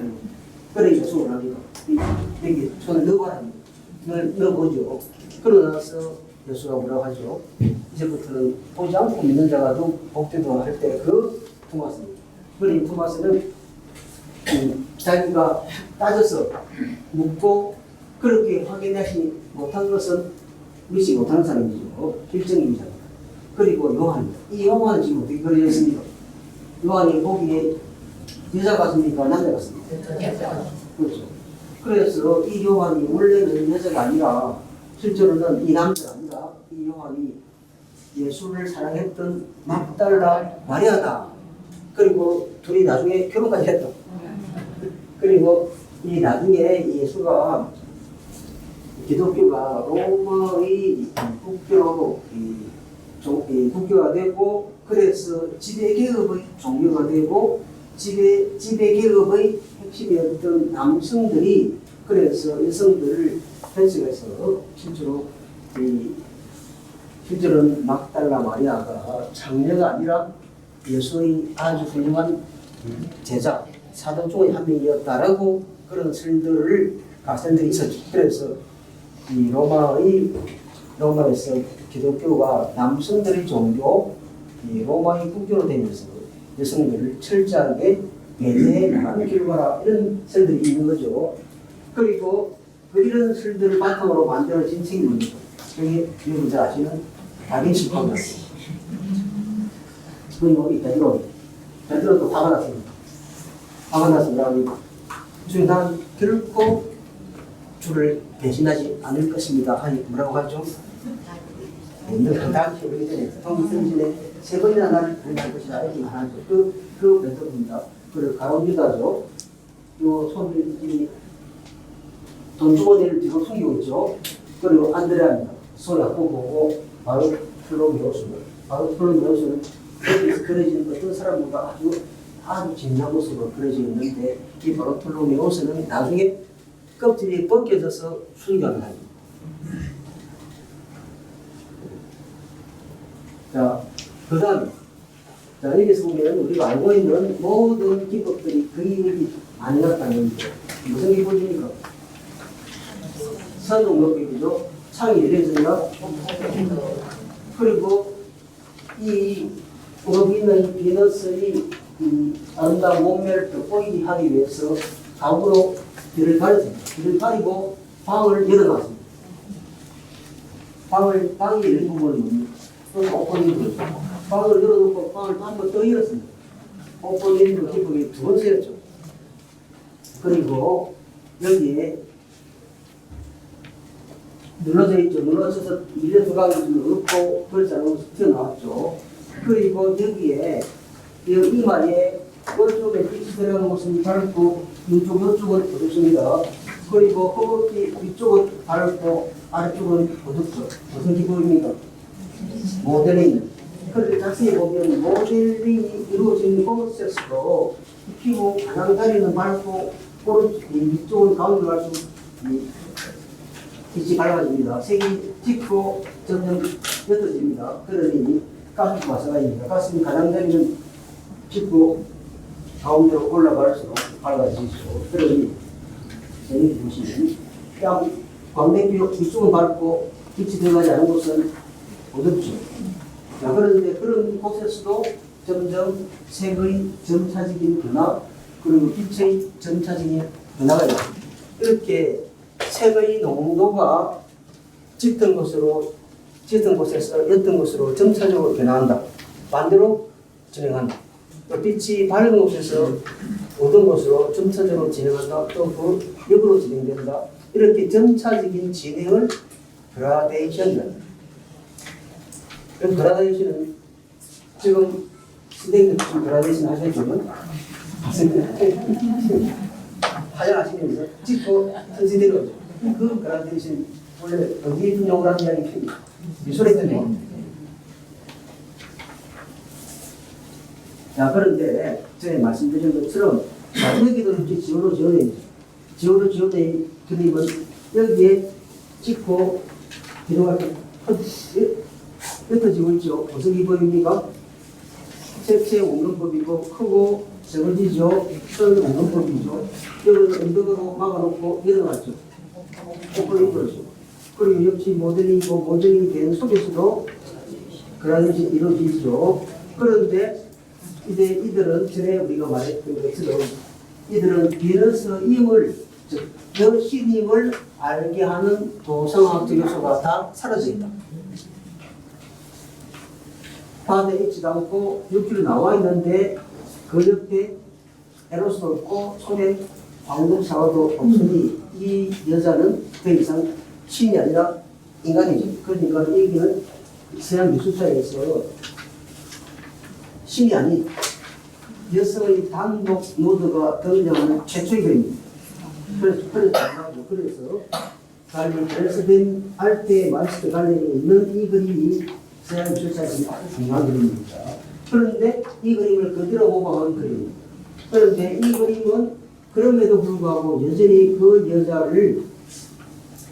그러니까 예수를 합니다. 여기 손을 넣어봐라. 넣어보죠. 그러고 나서 예수가 뭐라고 하죠? 이제부터는 보지 않고 믿는 자가 더 복되도록 할 때 그 토마스입니다. 그러니 토마스는 자기가 따져서 묻고 그렇게 확인하지 못한 것은 믿지 못하는 사람이죠. 필증주의자입니다. 그리고 요한입니다. 이 요한은 지금 어떻게 그려졌습니까? 요한이 보기에 여자 같습니까? 남자 같습니까? 그렇죠. 그래서 이 요한이 원래는 여자가 아니라 실제로는 이 남자가 아니라 이 요한이 예수를 사랑했던 막달라 마리아다. 그리고 둘이 나중에 결혼까지 했다. 그리고 이 나중에 예수가 기독교가 로마의 국교가 되고 그래서 지배계급의 종교가 되고 지배계급의 핵심이었던 남성들이 그래서 여성들을 편식해서 실제로는 막달라 마리아가 장녀가 아니라 예수의 아주 훌륭한 제자 사도 중의 한 명이었다라고 그런 설들을 가설들이 있었죠. 그래서 이 로마에서 기독교가 남성들의 종교, 이 로마의 국교로 되면서 여성들을 철저하게 배제해 나가는 결과라 이런 설들이 있는 거죠. 그리고 이런 설들을 바탕으로 만들어진 책이 뭡니까? 여기 여러분들 아시는 다빈치 코드. 그리고 이 베드로도 화가 났습니다. 화가 나서 뭐라고 주님 난 결코 주를 배신하지 않을 것입니다. 하니 뭐라고 하죠? 늘 당시 우리 전에 성신의 세 번이나 나를 부인할 것이다. 이렇게 말하죠. 그 베드로입니다. 그리고 가론 유다죠. 요 손이 돈주머니를 뒤로 숨기고 있죠. 그리고 안드레아입니다. 손이 아프고 보고 바로톨로메오스는 여기서 그려지는 어떤 사람보다 아주 진지한 모습으로 그려져 있는데 이 바로톨로메오스는 나중에 껍질이 벗겨져서 순교를 합니다. 자, 그 다음에 여기서 보면 우리가 알고 있는 모든 기법들이 거의 많이 나타나는데 무슨 기법입니까? 선동력이죠. 창이 열려있습니다. 그리고 이 우리는 비너스의 아름다운 몸매를 돋보이게 하기 위해서 가구로 길을 가렸습니다. 길을 가리고 방을 열어놨습니다. 방이 열린 부분은 오픈링크. 방을 열어놓고 방을 또 한 번 더 열었습니다. 오픈링크 기법이 두 번 세웠죠. 그리고 여기에 눌러져 있죠. 눌러져서 밀려 들어가는 줄 없고 글자로 튀어나왔죠. 그리고 여기에 이마에 오른쪽에 빛이 들어가는 곳은 밝고 이쪽은 어둡습니다. 그리고 허벅지 위쪽은 밝고 아래쪽은 어둡죠. 무슨 기법입니까? 모델링. 그런데 자세히 보면 모델링이 이루어진 콘셉트로 피부 가장 다리는 밝고 오른쪽 위쪽은 가운데 갈수록 빛이 밝아집니다. 색이 짙고 점점 옅어집니다. 그러니 가슴과 마찬가지입니다. 가슴이 가장 다리는 짙고 가운데로 올라갈수록 밝아지죠. 그러니 여기 보시면 뺨 광대뼈 위쪽은 밝고 빛이 들어가지 않은 곳은 어둡죠. 자, 그런데 그런 곳에서도 점점 색의 점차적인 변화 그리고 빛의 점차적인 변화가 있습니다. 이렇게 색의 농도가 짙은 곳에서 옅은 곳으로 점차적으로 변화한다. 반대로 진행한다. 또 빛이 밝은 곳에서 어두운 곳으로 점차적으로 진행한다. 또 그 역으로 진행된다. 이렇게 점차적인 진행을 그라데이션이다. 그럼 그라데이션은 지금 선생님들 지금 그라데이션 하셨지만 화장하시면서 짚고 선생님대로 그 그라데이션 원래 어디에 있는 용어라는 이야기 미술에 있는 용어. 자, 그런데 전에 말씀드린 것처럼 여기도 이렇게 지오로 지어져 있죠. 지오로 지어져 있으면 여기에 찍고 뒤로가 흩어지고 있죠. 무슨 기법입니까? 색채 옮는법이고 크고 적어지죠. 선 옮는법이죠. 이걸 언덕으로 막아놓고 일어났죠. 오픈링크죠. 그리고 역시 모델링이고 모델링이 된 속에서도 그라데이션이 이루어지죠. 그런데 이제 이들은 전에 우리가 말했던 것처럼 이들은 비너스임을 즉 여신임을 알게 하는 도성학적 요소가 다 사라져 있다. 바다에 있지도 않고 육지로 나와 있는데 그 옆에 에로스도 없고 손에 광동사과도 없으니 이 여자는 더 이상 신이 아니라 인간이죠. 그러니까 여기는 서양 미술사에서 신이 아닌 여성의 단독 노드가 등장하는 최초의 그림입니다. 그래서 갈리 드레스덴 알테 마이스터 갈레리에 있는 이 그림이 서양 미술사에서 아주 중요한 그림입니다. 그런데 이 그림을 그대로 모방한 그림입니다. 그런데 이 그림은 그럼에도 불구하고 여전히 그 여자를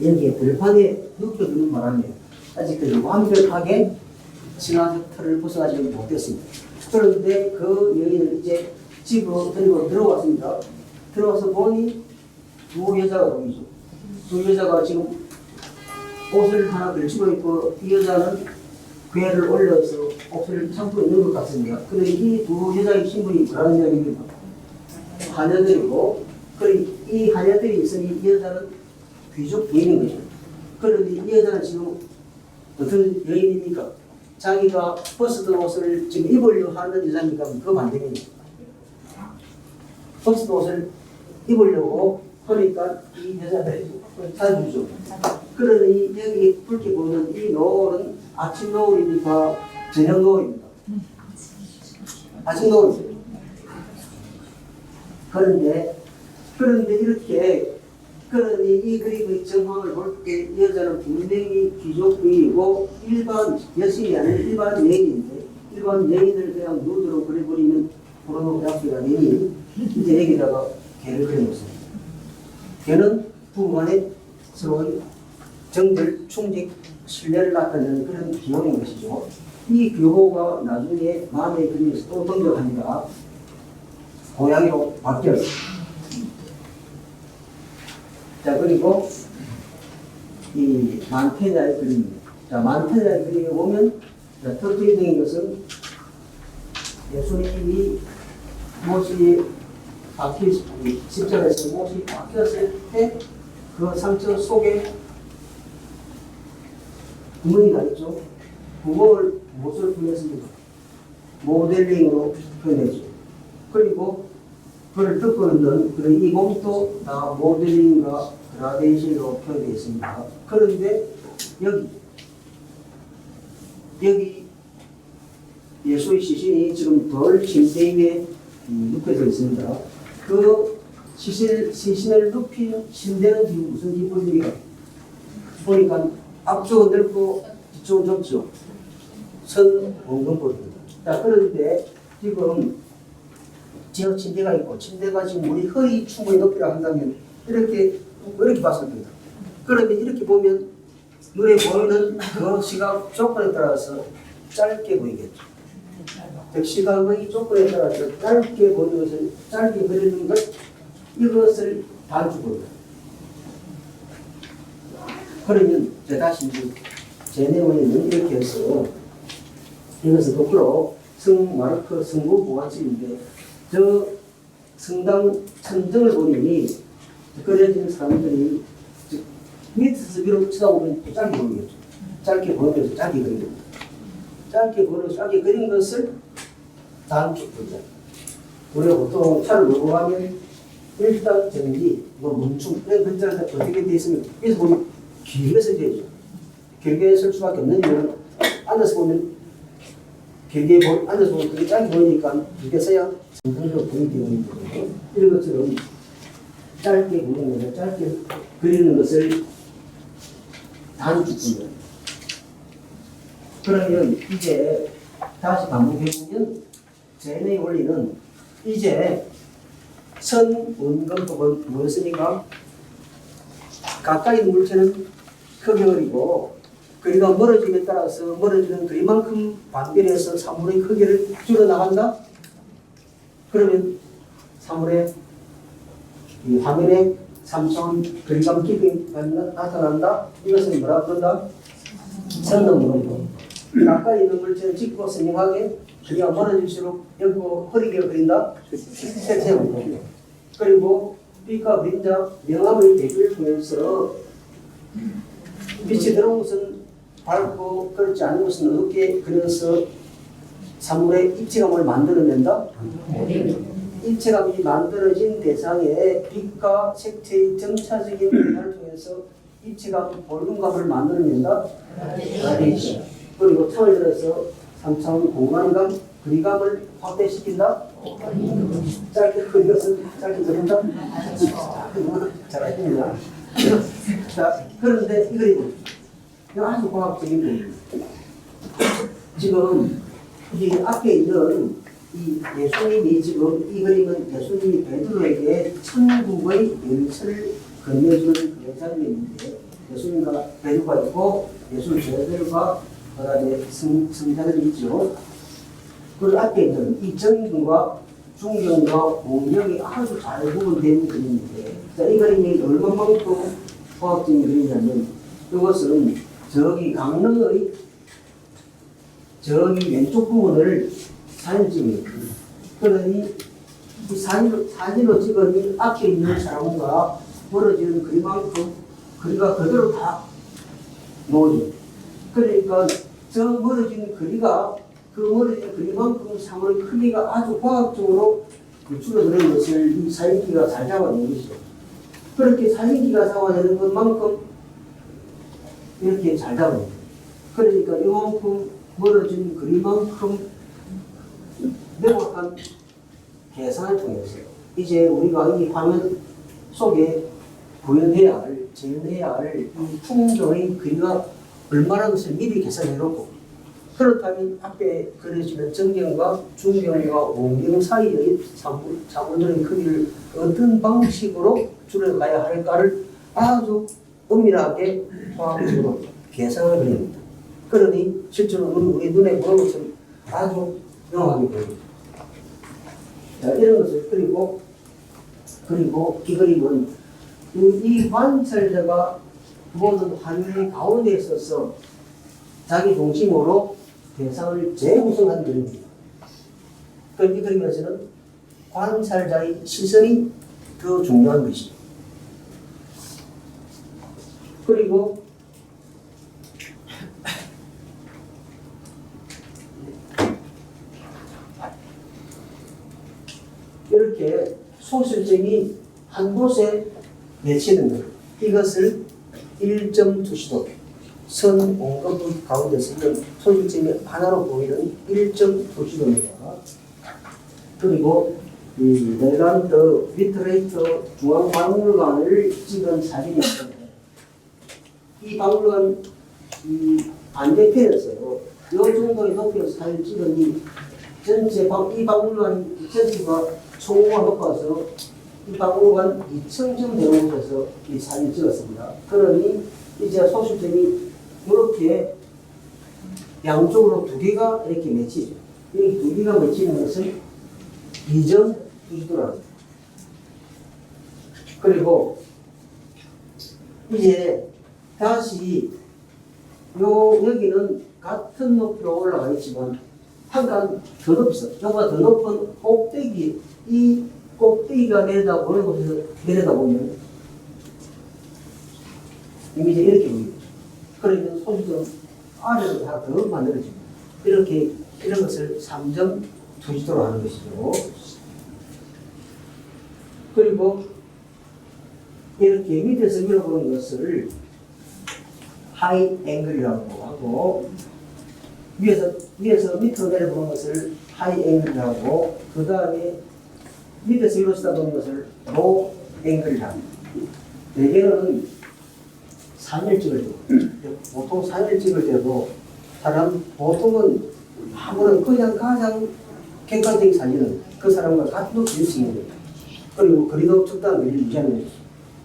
여기에 들판에 눕혀두는 바람에 아직까지 완벽하게 신화적 틀을 벗어나지 못했습니다. 그런데 그 여인을 이제 집으로 데리고 들어왔습니다. 들어와서 보니 두 여자가 보이죠. 두 여자가 지금 옷을 하나 걸치고 있고 이 여자는 괴를 올려서 옷을 참고 있는 것 같습니다. 그런데 이 두 여자의 신분이 뭐라는 이야기입니까? 하녀들이고, 그리고 이 하녀들이 있으니 이 여자는 귀족 부인인 것입니다. 그런데 이 여자는 지금 어떤 여인입니까? 자기가 버스드 옷을 지금 입으려 하는 여자니까 그 반대입니다. 버스드 옷을 입으려고 하니까 이 여자들이 찾아주죠. 그러니 여기 붉게 보는 이 노을은 아침 노을입니까? 저녁 노을입니다. 아침 노을입니다. 그런데 이렇게 그러니 이 그림의 정황을 볼 때 여자는 분명히 귀족부이고 일반 여신이 아닌 일반 여인인데 일반 여인을 그냥 누드로 그려버리면 포르노그래피가 되니 이제 여기다가 개를 그려놓습니다. 개는 부부간에 서로의 정들, 충직, 신뢰를 나타내는 그런 기호인 것이죠. 이 교호가 나중에 마음의 그림에서 또 등장합니다. 고양이로 바뀌어요. 자, 그리고 이 만테냐의 그림입니다. 자, 만테냐의 그림에 보면 터트리는 것은 예수님이 못이 십자가에서 못이 박혔을 때 그 상처 속에 구멍이 나겠죠. 구멍을 못을 표현했습니다. 모델링으로 표현했죠. 그리고 그걸 뜯고 있는 그런 이 몸도 다 모델링과 그라데이션으로 표현되어 있습니다. 그런데 여기 예수의 시신이 지금 덜 침대 위에 눕혀져 있습니다. 그 시신을 눕힌 침대는 지금 무슨 기법입니까? 보니까 앞쪽은 넓고 뒤쪽은 좁죠. 선 원근법입니다. 자, 그런데 지금 저 침대가 있고 침대가 지금 우리 허리 충분히 높이라 한다면 이렇게 봤을 겁니다. 그런데 이렇게 보면 눈에 보이는 그 시각 조건에 따라서 짧게 보이겠죠. 즉 시각의 조건에 따라서 짧게 보이는 것을 짧게 그리는 것 이것을 단축입니다. 그러면 다시 제 내용에는 이렇게 해서 이것은 거꾸로 성마르크 성부 보관실인데 저 성당 천정을 보니 그려진 사람들이 밑에서 위로 쳐다보면 짧게 보이겠죠. 짧게 보이면서 짧게 그리는 겁니다. 짧게 보이면서 짧게 그린 것을 단축입니다. 우리가 보통 차를 몰고 가면 일단 정지, 멈춤 이런 글자가 어떻게 되어 있으면 여기서 보면 길게 써져 있죠. 길게 쓸 수밖에 없는 이유는 앉아서 보면 앉아서 보면 그게 짧게 보이니까 길게 써야 정상적으로 보이기 때문이거든요. 이런 것처럼 짧게 보이는 것을 짧게 그리는 것을 단축입니다. 그러면 이제 다시 반복해보면 제네의 원리는 이제 선원근법은 무엇입니까? 가까이 있는 물체는 크게 그리고 그리가 멀어짐에 따라서 멀어지는 그리만큼 반비례해서 사물의 크기를 줄여나간다? 그러면 사물의 이 화면에 3차원 그리감 깊이가 나타난다? 이것은 뭐라 그런다? 선원근법. 가까이 있는 물체는 짙고 선명하게 그리가 멀어질수록 여기고 흐리게 그린다? 색채원법. 그리고 빛과 그림자 명암의 대비를 통해서 빛이 들어온 것은 밝고 그렇지 않은 것은 어둡게 그려서 사물의 입체감을 만들어낸다? 입체감이 만들어진 대상에 빛과 색채의 점차적인 변화를 통해서 입체감, 볼륨감을 만들어낸다? 그라데이션. 그리고 틈을 들어서 3차원 공간감, 거리감을 확대시킨다? 짧게 그것은 짧게 그린다? 잘하십니다. 자, 그런데 이 그림은 아주 과학적인 그림입니다. 지금 이 앞에 있는 이 예수님이 지금 이 그림은 예수님이 베드로에게 천국의 열쇠를 건네주는 그런 장면인데 예수님과 베드로가 있고 예수 제자들과 그다음에 성자들이 있죠. 그 앞에 있는 이 정경과 중경과 공경이 아주 잘 구분된 그림인데 이 그림이 얼마만큼 과학적인 그림이냐면 이것은 저기 강릉의 저기 왼쪽 부분을 사진 찍은 거예요. 그러니 이 사진으로 찍은 앞에 있는 사람과 멀어지는 그림만큼 거리가 그대로 다 놓여요. 그러니까 저 멀어진 거리가 그 멀어진 거리만큼 사물의 크기가 아주 과학적으로 줄어드는 것을 이 사진기가 잘 잡아내는 것이죠. 그렇게 사진기가 잡아내는 것만큼 이렇게 잘 잡아냅니다. 그러니까 이만큼 멀어진 거리만큼 명확한 계산을 통해서 이제 우리가 이 화면 속에 재현해야 할 이 풍경의 거리가 얼마나 것을 미리 계산해 놓고 그렇다면 앞에 그려지는 정경과 중경과 원경 사이의 사물들의 크기를 어떤 방식으로 줄여가야 할까를 아주 엄밀하게 과학적으로 계산을 그립니다. 그러니 실제로 우리 눈에 보는 것은 아주 명확하게 보입니다. 자, 이런 것을 그리고 이 그림은 이 관찰자가 보는 화면의 가운데 있어서 자기 중심으로 대상을 재구성한 그림입니다. 그럼 이 그림에서는 관찰자의 시선이 더 중요한 것입니다. 그리고 이렇게 소실점이 한 곳에 맺히는 것, 이것을 1점 투시도, 선 온건부 가운데서 있는 소실점이 하나로 보이는 1점 투시도입니다. 그리고 이 넬란드 비트레이터 중앙박물관을 찍은 사진인데, 이 박물관 이 반대편에서 요 정도의 높이에서 사진 찍은 이 전체 이 박물관 전체가 총과 높아서 이 박물관 2층쯤 되는 곳에서 이 사진 찍었습니다. 그러니 이제 소실점이 이렇게 양쪽으로 두 개가 이렇게 맺히죠. 이 두 개가 맺히는 것은 2점 투시도랍니다. 그리고 이제 다시 여기는 같은 높이로 올라가 있지만 한간 더 높죠. 여기가 더 높은 꼭대기, 이 꼭대기가 내려다보는 곳에서 내려다보면 이미지 이렇게 보입니다. 그러면 소실점 아래로 하나 더 만들어집니다. 이렇게 이런 것을 3점 투시도로 하는 것이죠. 그리고 이렇게 밑에서 위로 보는 것을 하이 앵글이라고 하고, 위에서 밑으로 내려보는 것을 하이 앵글이라고 하고, 그 다음에 밑에서 위로 쳐다보는 것을 로 앵글이라고 합니다. 대개는 사진을 찍을 때, 보통 사진을 찍을 때도 보통은 아무런 그냥 가장 객관적인 사진은 그 사람과 같은 높이를 찍는 거예요. 그리고 거리도 적당한 거리를 유지하는 거죠.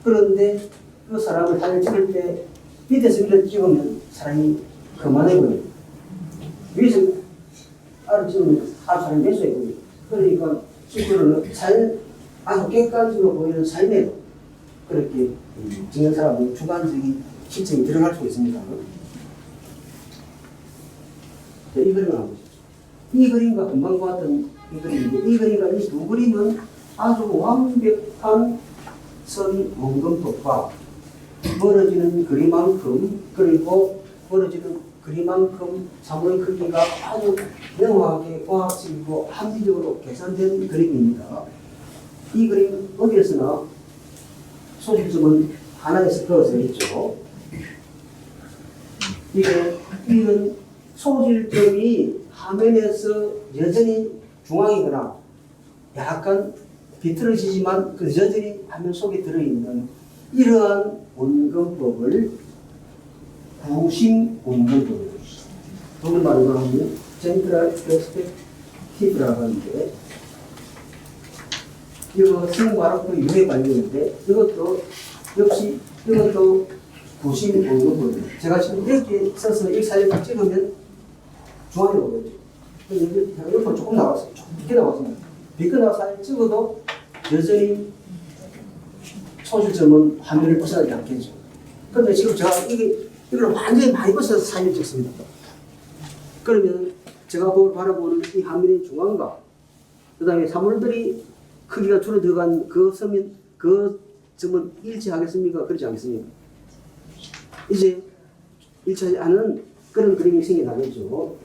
그런데 그 사람을 사진 찍을 때 밑에서 위로 찍으면 사람이 그만해 버려요. 위에서 아래 찍으면 사람이 매수해 버려요. 그러니까 실제로는 사진 아주 객관적으로 보이는 사진에도 그렇게 찍는 사람은 주관적인 시점이 들어갈 수 있습니다. 자, 이 그림을 한번 보시죠. 이 그림과 금방 보았던 이 그림인데, 이 그림과 이 두 그림은 아주 완벽한 선 원근법과 멀어지는 거리만큼, 그리고 멀어지는 거리만큼 사물의 크기가 아주 명확하게 과학적이고 합리적으로 계산된 그림입니다. 이 그림 어디에서나 소실점은 하나에서 그어져 있죠. 이런 소실점이 화면에서 여전히 중앙이거나 약간 비틀어지지만 그 여전히 화면 속에 들어있는 이러한 원근법을 구심 원근법이에요. 우리말로 하면 센트럴 퍼스펙티브라고 하는데, 이거 승바로크 유해 관련인데 이것도 구심 원근법이에요. 제가 지금 이렇게 써서 이 사진을 찍으면 중앙에 오겠죠. 여기 조금 나왔어요. 조금 늦게 나왔습니다. 늦게 나와서 사진 찍어도 여전히 소실점은 화면을 벗어나지 않겠죠. 그런데 지금 제가 이걸 완전히 많이 벗어서 사진을 찍습니다. 그러면 제가 바라보는 이 화면의 중앙과 그 다음에 사물들이 크기가 줄어들어간 그 점은 일치하겠습니까? 그렇지 않겠습니까? 이제 일치하지 않은 그런 그림이 생겨나겠죠.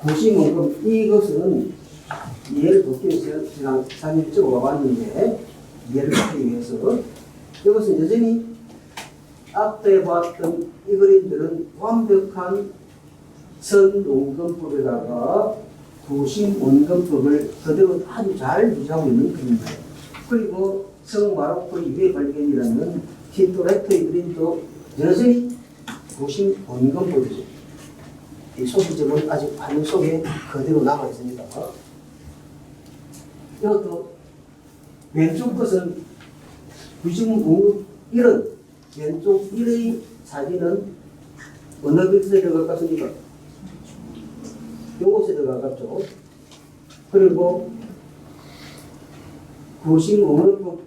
구심원금, 이것은 이해를 돕기 위해서 제가 사진을 찍어 봤는데, 이해를 돕기 위해서 이것은 여전히 앞에 봤던 이 그림들은 완벽한 선원근법에다가 구심원근법을 그대로 아주 잘 유지하고 있는 그림입니다. 그리고 성마로코 유해 발견이라는 티토렉터의 그림도 여전히 구심원근법이죠. 이 소실점은 아직 화면 속에 그대로 남아 있습니다. 이것도 왼쪽 것은 구심 이런 왼쪽 1의 사진은 어느 곳에 더 가깝습니까? 이곳에 더 가깝죠. 그리고 구심 원근법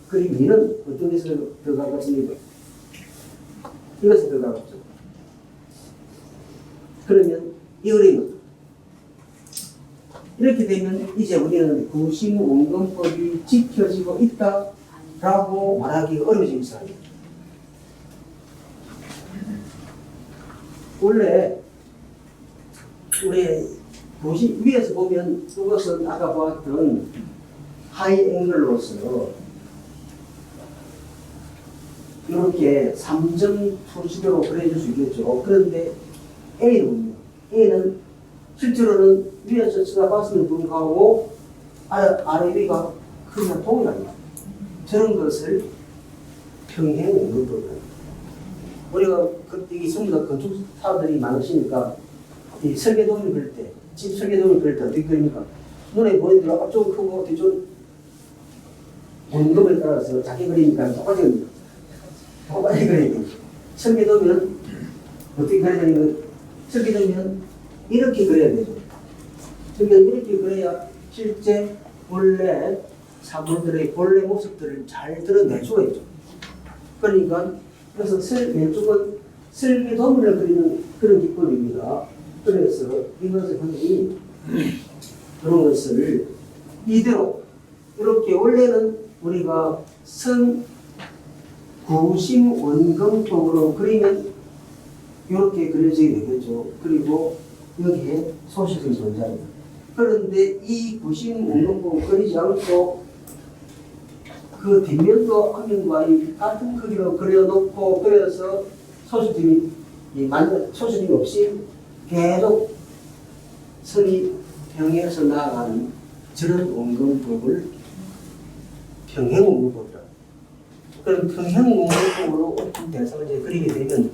그림 2는 어떤 곳에 더 가깝습니까? 이것에 더 가깝죠. 그러면 이 그림은 이렇게 되면 이제 우리는 구심원금법이 지켜지고 있다라고 말하기가 어려워집니다. 원래 우리 위에서 보면 이것은 아까 보았던 하이 앵글로서 이렇게 3점 표시로 그려줄 수 있겠죠. 그런데 A는 실제로는 위에서 쳐다봤음에도 불구하고 아래 위가 그냥 동일합니다. 저런 것을 평행운동법이라고 합니다. 우리가 이게 전부 다 건축사들이 많으시니까 이 설계도를 그릴 때, 집 설계도를 그릴 때 어떻게 그립니까? 눈에 보이는 대로 앞쪽은 크고 뒤쪽은 원금에 따라서 작게 그리니까 똑같이 그립니다. 똑같이 그리니까 설계도면 어떻게 그려야 되냐면 설계도면 이렇게 그려야 되죠. 설계도면 이렇게 그려야 실제 원래 사물들의 본래 모습들을 잘 드러낼 수가 있죠. 그러니까 그래서 왼쪽은 설계도면을 그리는 그런 기법입니다. 그래서 이것을 흔히 그런 것을 이대로 이렇게 원래는 우리가 구심원금법으로 그리면 이렇게 그려지게 되겠죠. 그리고 여기에 소식이 존재합니다. 그런데 이 구심원금법을 그리지 않고 그 뒷면도 앞면과 같은 크기로 그려놓고 그래서 소수점이 없이 계속 선이 평행해서 나아가는 저런 원금법을 평행원금법이라고. 그럼 평행원금법으로 어떤 대상을 이제 그리게 되면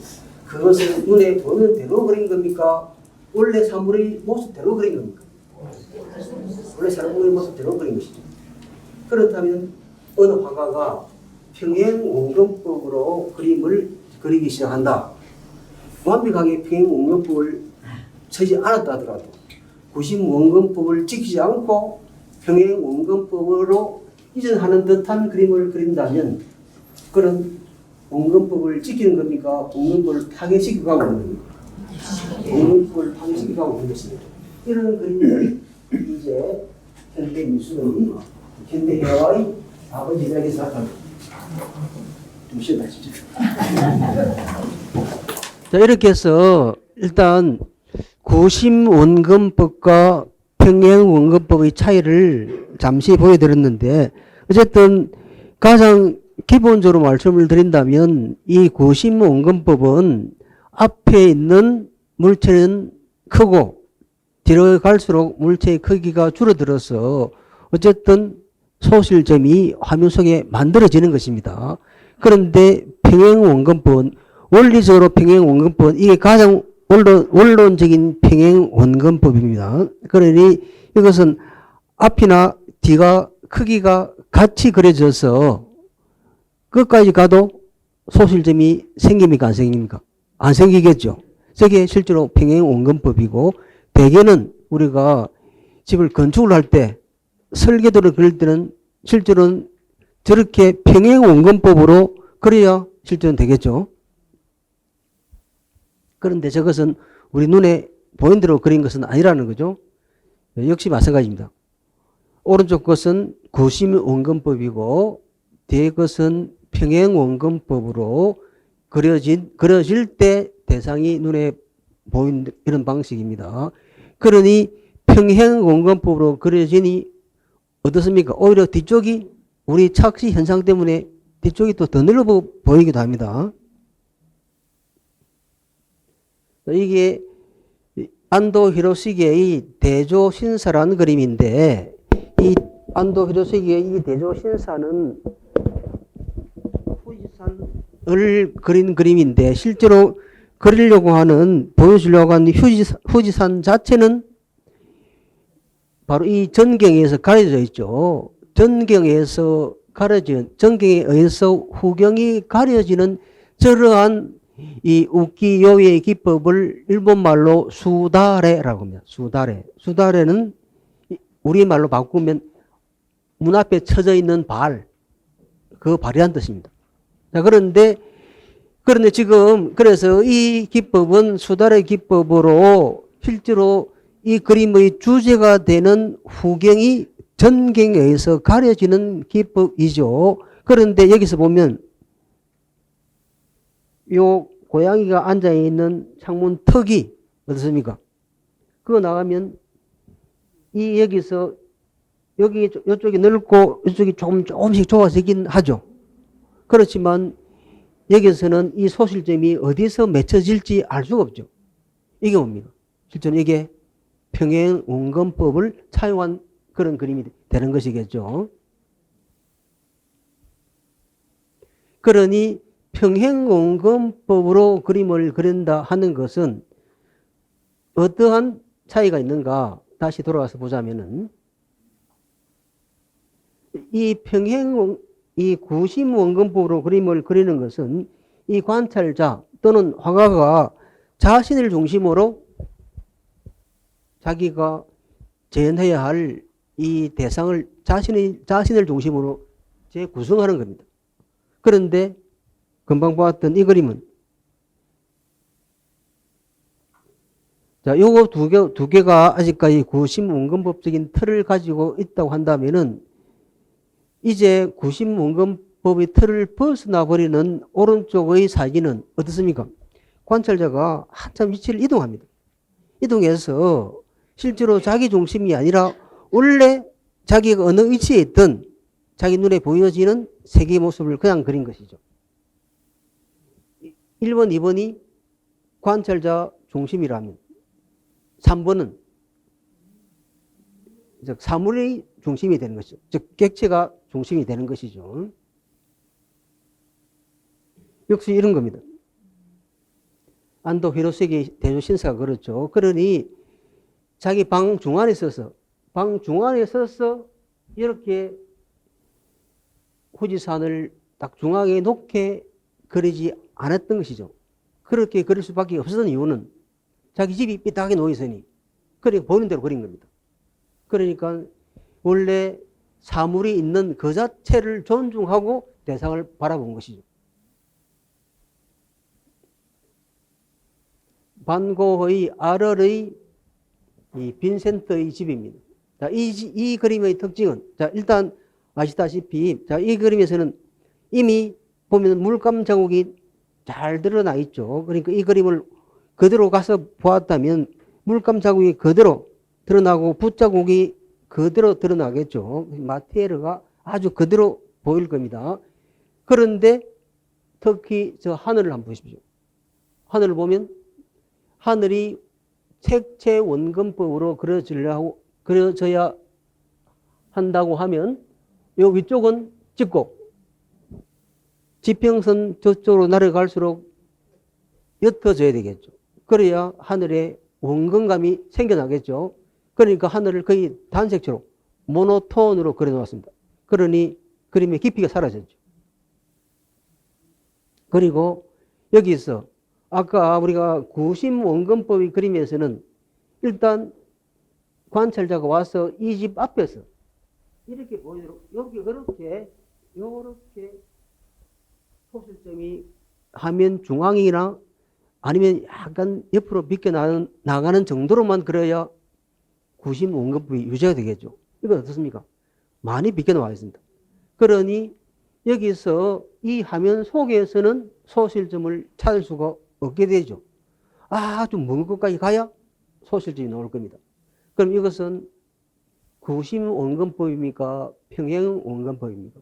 그것을 눈에 보는 대로 그린 겁니까? 원래 사물의 모습대로 그린 겁니까? 원래 사물의 모습대로 그린 것이죠. 그렇다면 어느 화가가 평행원금법으로 그림을 그리기 시작한다. 완벽하게 평행원금법을 쓰지 않았다 하더라도 구심원금법을 지키지 않고 평행원금법으로 이전하는 듯한 그림을 그린다면 그런 원금법을 지키는 겁니까? 원금법을 파괴시키고 가고 있는 겁니까? 원금법을 파괴시키고 가고 있는 것입니다. 이런 그림을 이제 현대 미술의 현대회화의 아버지에게서 나타납니다. 좀 쉬어가시죠. 자, 이렇게 해서 일단 구심원금법과 평행원금법의 차이를 잠시 보여드렸는데 어쨌든 가장 기본적으로 말씀을 드린다면 이 구심원금법은 앞에 있는 물체는 크고 뒤로 갈수록 물체의 크기가 줄어들어서 어쨌든 소실점이 화면 속에 만들어지는 것입니다. 그런데 평행원금법은 원리적으로 평행원금법은 이게 가장 원론적인 평행원금법입니다. 그러니 이것은 앞이나 뒤가 크기가 같이 그려져서 끝까지 가도 소실점이 생깁니까? 안 생깁니까? 안 생기겠죠. 저게 실제로 평행원금법이고 대개는 우리가 집을 건축을 할 때 설계도를 그릴 때는 실제로는 저렇게 평행원금법으로 그려야 실제는 되겠죠. 그런데 저것은 우리 눈에 보이는 대로 그린 것은 아니라는 거죠. 역시 마찬가지입니다. 오른쪽 것은 구심원금법이고 뒤에 것은 평행원금법으로 그려질 때 대상이 눈에 보이는 이런 방식입니다. 그러니 평행원금법으로 그려지니 어떻습니까? 오히려 뒤쪽이 우리 착시 현상 때문에 뒤쪽이 또 더 넓어 보이기도 합니다. 이게 안도 히로시게의 대조신사라는 그림인데 이 안도 히로시게의 이 대조신사는 후지산을 그린 그림인데 실제로 그리려고 하는 보여주려고 하는 후지산 자체는 바로 이 전경에서 가려져 있죠. 전경에 의해서 후경이 가려지는 저러한 이 우키요의 기법을 일본말로 수다레라고 합니다. 수다레는 우리말로 바꾸면 문 앞에 쳐져 있는 발, 그 발이란 뜻입니다. 자, 그런데 그런데 지금 그래서 이 기법은 수달의 기법으로 실제로 이 그림의 주제가 되는 후경이 전경에 의해서 가려지는 기법이죠. 그런데 여기서 보면 요 고양이가 앉아있는 창문 턱이 어떻습니까? 그거 나가면 이 여기서 여기 이쪽이 넓고 이쪽이 조금씩 좁아지긴 하죠. 그렇지만 여기서는 이 소실점이 어디서 맺혀질지 알 수가 없죠. 이게 뭡니까? 실제로 이게 평행원근법을 차용한 그런 그림이 되는 것이겠죠. 그러니 평행원근법으로 그림을 그린다 하는 것은 어떠한 차이가 있는가? 다시 돌아가서 보자면은 이 구심원근법으로 그림을 그리는 것은 이 관찰자 또는 화가가 자신을 중심으로 자기가 재현해야 할 이 대상을 자신을 중심으로 재구성하는 겁니다. 그런데 금방 보았던 이 그림은 자, 요거 두 개가 아직까지 구심원근법적인 틀을 가지고 있다고 한다면은 이제 구심원근법의 틀을 벗어나 버리는 오른쪽의 사진은 어떻습니까? 관찰자가 한참 위치를 이동합니다. 이동해서 실제로 자기 중심이 아니라 원래 자기가 어느 위치에 있든 자기 눈에 보여지는 세계의 모습을 그냥 그린 것이죠. 1번, 2번이 관찰자 중심이라면 3번은 즉 사물의 중심이 되는 것이죠. 즉 객체가 중심이 되는 것이죠. 역시 이런 겁니다. 안도 히로세기 대조신사가 그렇죠. 그러니 자기 방 중안에 서서 이렇게 후지산을 딱 중앙에 놓게 그리지 않았던 것이죠. 그렇게 그릴 수밖에 없었던 이유는 자기 집이 삐딱하게 놓여있으니 그러니까 보이는 대로 그린 겁니다. 그러니까 원래 사물이 있는 그 자체를 존중하고 대상을 바라본 것이죠. 반고의 아럴의 이 빈센트의 집입니다. 자, 이 그림의 특징은 자, 일단 아시다시피 자, 이 그림에서는 이미 보면 물감 자국이 잘 드러나 있죠. 그러니까 이 그림을 그대로 가서 보았다면 물감 자국이 그대로 드러나고 붓자국이 그대로 드러나겠죠. 마테리얼가 아주 그대로 보일 겁니다. 그런데 특히 저 하늘을 한번 보십시오. 하늘을 보면 하늘이 색채 원근법으로 그려져야 한다고 하면 요 위쪽은 짙고 지평선 저쪽으로 날아갈수록 옅어져야 되겠죠. 그래야 하늘에 원근감이 생겨나겠죠. 그러니까 하늘을 거의 단색처럼 모노톤으로 그려놓았습니다. 그러니 그림의 깊이가 사라졌죠. 그리고 여기서 아까 우리가 구심원근법의 그림에서는 일단 관찰자가 와서 이 집 앞에서 이렇게 보이도록 여기 요렇게 소실점이 화면 중앙이나 아니면 약간 옆으로 비껴 나가는 정도로만 그려야 구심원근법이 유지가 되겠죠. 이건 어떻습니까? 많이 비껴 나와 있습니다. 그러니 여기서 이 화면 속에서는 소실점을 찾을 수가 없게 되죠. 아주 먼 곳까지 가야 소실점이 나올 겁니다. 그럼 이것은 구심원근법입니까? 평행원근법입니까?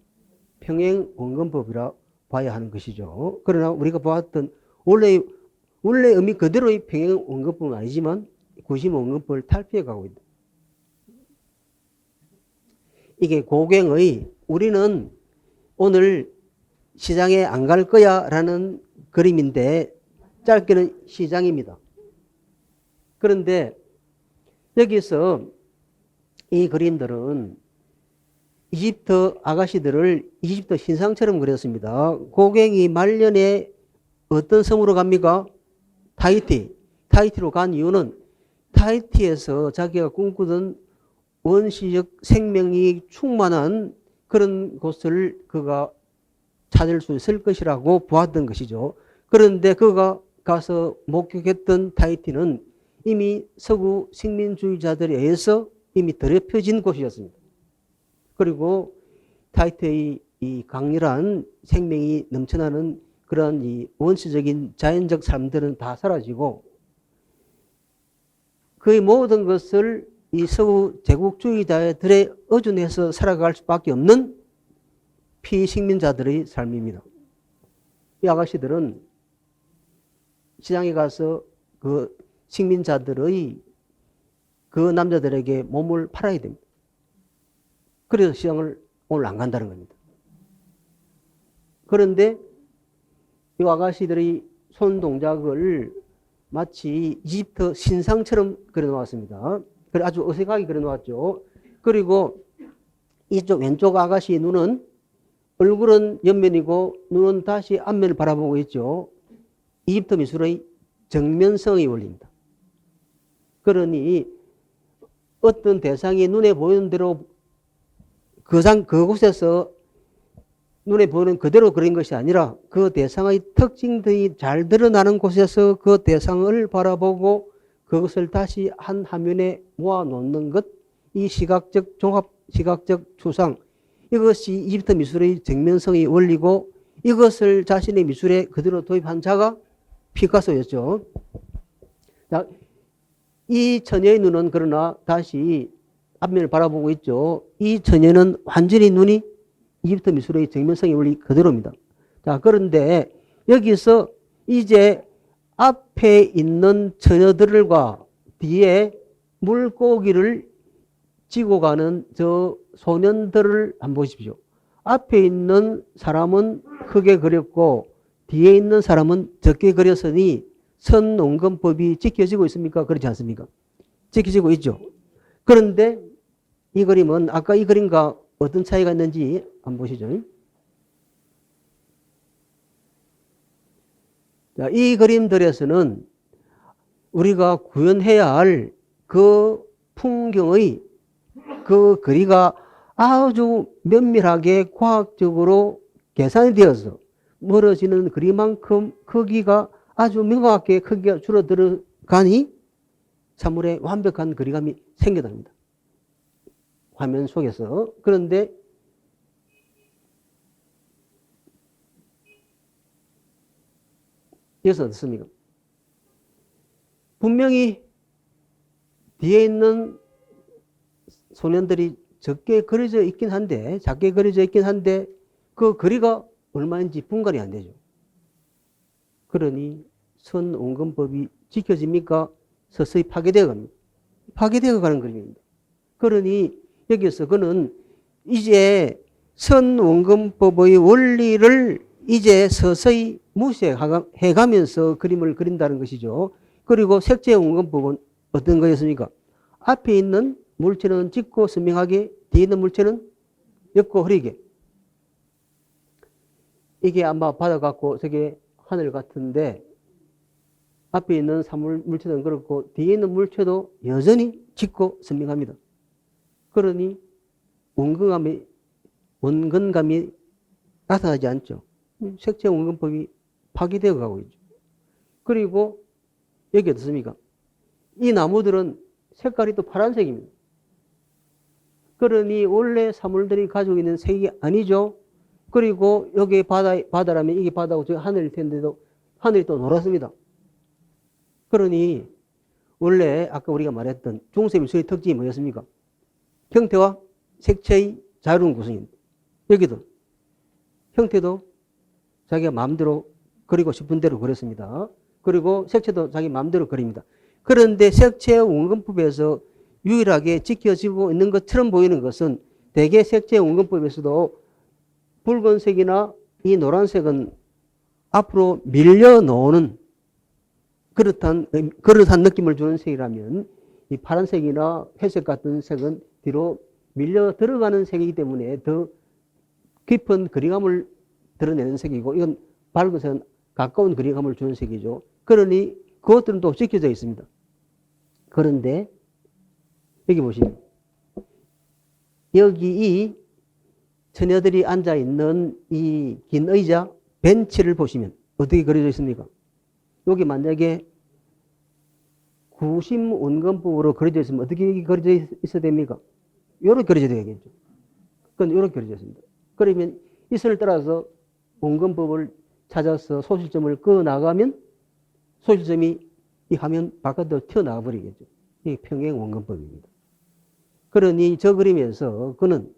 평행원근법이라 봐야 하는 것이죠. 그러나 우리가 보았던 원래 의미 그대로의 평행원근법은 아니지만 구심원근법을 탈피해 가고 있다. 이게 고갱의 우리는 오늘 시장에 안 갈 거야 라는 그림인데 짧게는 시장입니다. 그런데 여기서 이 그림들은 이집트 아가씨들을 이집트 신상처럼 그렸습니다. 고갱이 말년에 어떤 섬으로 갑니까? 타히티로 간 이유는 타히티에서 자기가 꿈꾸던 원시적 생명이 충만한 그런 곳을 그가 찾을 수 있을 것이라고 보았던 것이죠. 그런데 그가 가서 목격했던 타히티는 이미 서구 식민주의자들에 의해서 이미 더럽혀진 곳이었습니다. 그리고 타히티의 이 강렬한 생명이 넘쳐나는 그런 이 원시적인 자연적 삶들은 다 사라지고 그의 모든 것을 이 서구 제국주의자들에 의존해서 살아갈 수밖에 없는 피식민자들의 삶입니다. 이 아가씨들은 시장에 가서 그 식민자들의 그 남자들에게 몸을 팔아야 됩니다. 그래서 시장을 오늘 안 간다는 겁니다. 그런데 이 아가씨들의 손 동작을 마치 이집트 신상처럼 그려놓았습니다. 그래 아주 어색하게 그려놓았죠. 그리고 이쪽 왼쪽 아가씨의 눈은 얼굴은 옆면이고 눈은 다시 앞면을 바라보고 있죠. 이집트 미술의 정면성의 원리입니다. 그러니 어떤 대상이 눈에 보이는 대로 그곳에서 눈에 보이는 그대로 그린 것이 아니라 그 대상의 특징들이 잘 드러나는 곳에서 그 대상을 바라보고 그것을 다시 한 화면에 모아놓는 것, 이 시각적 종합, 시각적 추상, 이것이 이집트 미술의 정면성의 원리고 이것을 자신의 미술에 그대로 도입한 자가 피카소였죠. 자, 이 처녀의 눈은 그러나 다시 앞면을 바라보고 있죠. 이 처녀는 완전히 눈이 이집트 미술의 정면성의 원리 그대로입니다. 자, 그런데 여기서 이제 앞에 있는 처녀들과 뒤에 물고기를 지고 가는 저 소년들을 한번 보십시오. 앞에 있는 사람은 크게 그렸고 뒤에 있는 사람은 적게 그렸으니 선논검법이 지켜지고 있습니까? 그렇지 않습니까? 지켜지고 있죠. 그런데 이 그림은 아까 이 그림과 어떤 차이가 있는지 한번 보시죠. 자, 이 그림들에서는 우리가 구현해야 할 그 풍경의 그 거리가 아주 면밀하게 과학적으로 계산이 되어서 멀어지는 거리만큼 크기가 아주 명확하게 크기가 줄어들어가니 사물의 완벽한 거리감이 생겨납니다. 화면 속에서. 그런데 여기서 어떻습니까? 분명히 뒤에 있는 소년들이 적게 그려져 있긴 한데, 작게 그려져 있긴 한데, 그 거리가 얼마인지 분간이 안 되죠. 그러니 선원근법이 지켜집니까? 서서히 파괴되어 갑니다. 파괴되어 가는 그림입니다. 그러니 여기서 그는 이제 선원근법의 원리를 이제 서서히 무시해 가면서 그림을 그린다는 것이죠. 그리고 색채원근법은 어떤 거였습니까? 앞에 있는 물체는 짙고 선명하게, 뒤에 있는 물체는 옅고 흐리게. 이게 아마 바다 같고 저게 하늘 같은데 앞에 있는 사물 물체는 그렇고 뒤에 있는 물체도 여전히 짙고 선명합니다. 그러니 원근감이 나타나지 않죠. 색채 원근법이 파괴되어 가고 있죠. 그리고 여기 어떻습니까? 이 나무들은 색깔이 또 파란색입니다. 그러니 원래 사물들이 가지고 있는 색이 아니죠. 그리고 여기 바다라면 이게 바다고 저기 하늘일 텐데도 하늘이 또 노랗습니다. 그러니 원래 아까 우리가 말했던 중세 미술의 특징이 뭐였습니까? 형태와 색채의 자유로운 구성입니다. 여기도 형태도 자기가 마음대로 그리고 싶은 대로 그렸습니다. 그리고 색채도 자기 마음대로 그립니다. 그런데 색채 원근법에서 유일하게 지켜지고 있는 것처럼 보이는 것은 대개 색채 원근법에서도 붉은색이나 이 노란색은 앞으로 밀려 나오는 그릇한 느낌을 주는 색이라면 이 파란색이나 회색 같은 색은 뒤로 밀려 들어가는 색이기 때문에 더 깊은 거리감을 드러내는 색이고 이건 밝은 색은 가까운 거리감을 주는 색이죠. 그러니 그것들은 또 지켜져 있습니다. 그런데 여기 보시면 여기 이 처녀들이 앉아있는 이 긴 의자 벤치를 보시면 어떻게 그려져 있습니까? 여기 만약에 구심 원근법으로 그려져 있으면 어떻게 그려져 있어야 됩니까? 이렇게 그려져야 되겠죠. 그건 이렇게 그려져 있습니다. 그러면 이 선을 따라서 원근법을 찾아서 소실점을 그어 나가면 소실점이 이 화면 바깥으로 튀어나가 버리겠죠. 이게 평행 원근법입니다. 그러니 저 그림에서 그는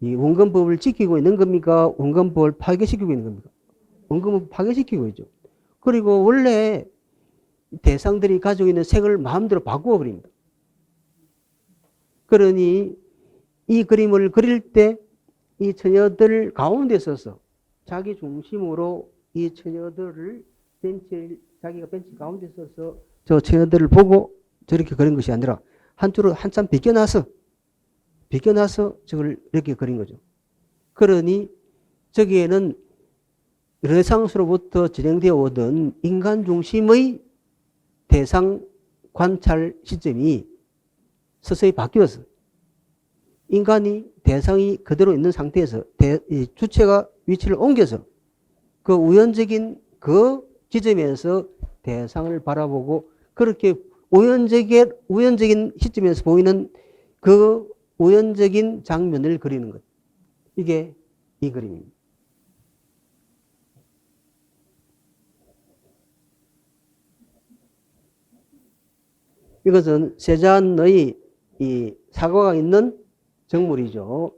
이 원근법을 지키고 있는 겁니까? 원근법을 파괴시키고 있는 겁니까? 원근법을 파괴시키고 있죠. 그리고 원래 대상들이 가지고 있는 색을 마음대로 바꾸어 버립니다. 그러니 이 그림을 그릴 때 이 처녀들 가운데 서서 자기 중심으로 이 처녀들을 자기가 벤치 가운데 서서 저 처녀들을 보고 저렇게 그린 것이 아니라 한쪽으로 한참 비껴나서 저걸 이렇게 그린 거죠. 그러니 저기에는 르네상스로부터 진행되어 오던 인간 중심의 대상 관찰 시점이 서서히 바뀌어서 인간이 대상이 그대로 있는 상태에서 주체가 위치를 옮겨서 그 우연적인 그 지점에서 대상을 바라보고 그렇게 우연적인 시점에서 보이는 그 우연적인 장면을 그리는 것. 이게 이 그림입니다. 이것은 세잔의 이 사과가 있는 정물이죠.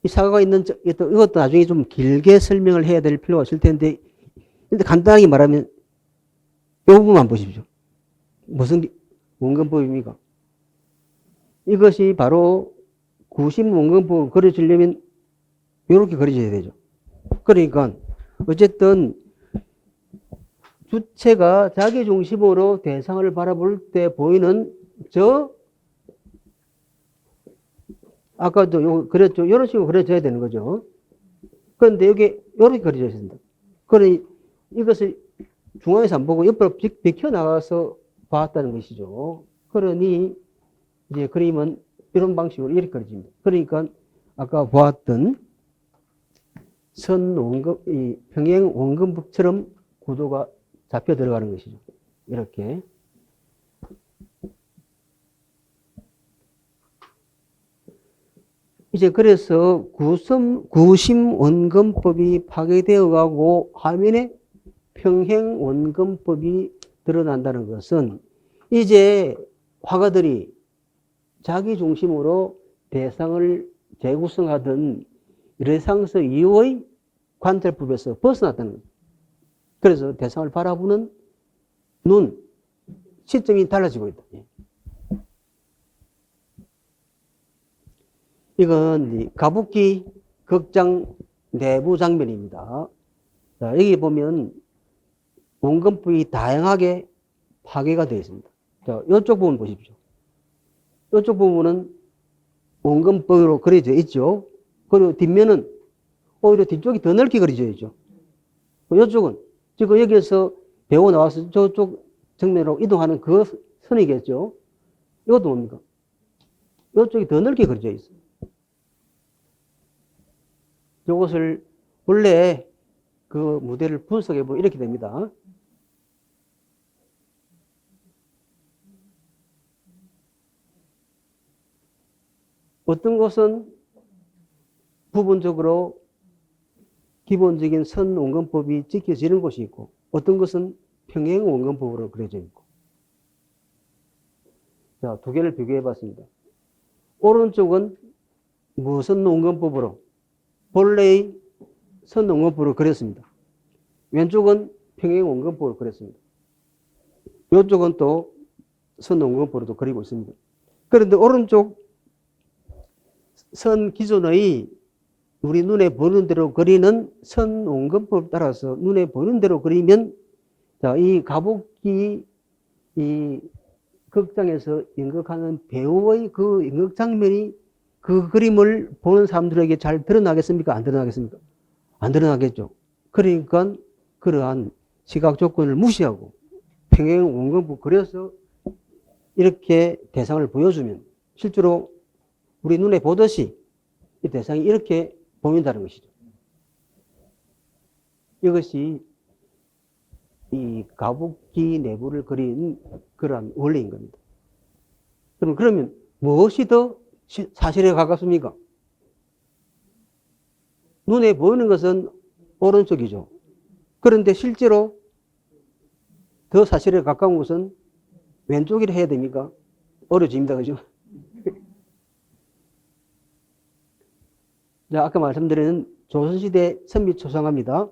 이 사과가 있는 이것도 나중에 좀 길게 설명을 해야 될 필요가 있을 텐데 근데 간단하게 말하면 이 부분만 보십시오. 무슨 원근법입니까? 이것이 바로 구심 원근법을 그려주려면 이렇게 그려져야 되죠. 그러니까 어쨌든 주체가 자기 중심으로 대상을 바라볼 때 보이는 아까도 그랬죠. 이런 식으로 그려져야 되는 거죠. 그런데 여기 이렇게 그려져 있습니다. 그러니 이것을 중앙에서 안 보고 옆으로 비켜 나가서 봤다는 것이죠. 그러니 이제 그림은 이런 방식으로 이렇게 그려집니다. 그러니까 아까 보았던 이 평행 원근법처럼 구도가 잡혀 들어가는 것이죠. 이렇게. 이제 그래서 구심 원근법이 파괴되어 가고 화면에 평행 원근법이 드러난다는 것은 이제 화가들이 자기 중심으로 대상을 재구성하던 르네상스 이후의 관찰법에서 벗어났다는 거죠. 그래서 대상을 바라보는 눈, 시점이 달라지고 있다. 이건 가부키 극장 내부 장면입니다. 자, 여기 보면 원근법이 다양하게 파괴가 되어 있습니다. 자, 이쪽 부분 보십시오. 이쪽 부분은 원근법으로 그려져 있죠. 그리고 뒷면은 오히려 뒤쪽이 더 넓게 그려져 있죠. 이쪽은 지금 여기에서 배우 나와서 저쪽 정면으로 이동하는 그 선이겠죠. 이것도 뭡니까? 이쪽이 더 넓게 그려져 있어요. 이것을 원래 그 무대를 분석해 보면 이렇게 됩니다. 어떤 것은 부분적으로 기본적인 선 원근법이 지켜지는 곳이 있고 어떤 것은 평행 원근법으로 그려져 있고. 자, 두 개를 비교해 봤습니다. 오른쪽은 무선 원근법으로 본래의 선 원근법으로 그렸습니다. 왼쪽은 평행 원근법으로 그렸습니다. 이쪽은 또 선 원근법으로도 그리고 있습니다. 그런데 오른쪽 선 기존의 우리 눈에 보이는 대로 그리는 선 원근법에 따라서 눈에 보이는 대로 그리면 자, 이 가부키 이 극장에서 연극하는 배우의 그 연극 장면이 그 그림을 보는 사람들에게 잘 드러나겠습니까? 안 드러나겠습니까? 안 드러나겠죠. 그러니까 그러한 시각 조건을 무시하고 평행 원근법 그려서 이렇게 대상을 보여주면 실제로 우리 눈에 보듯이 이 대상이 이렇게 보인다는 것이죠. 이것이 이 가부키 내부를 그린 그러한 원리인 겁니다. 그러면 무엇이 더 사실에 가깝습니까? 눈에 보이는 것은 오른쪽이죠. 그런데 실제로 더 사실에 가까운 것은 왼쪽이라 해야 됩니까? 어려집니다. 그죠? 자, 아까 말씀드린 조선시대 선비초상화입니다.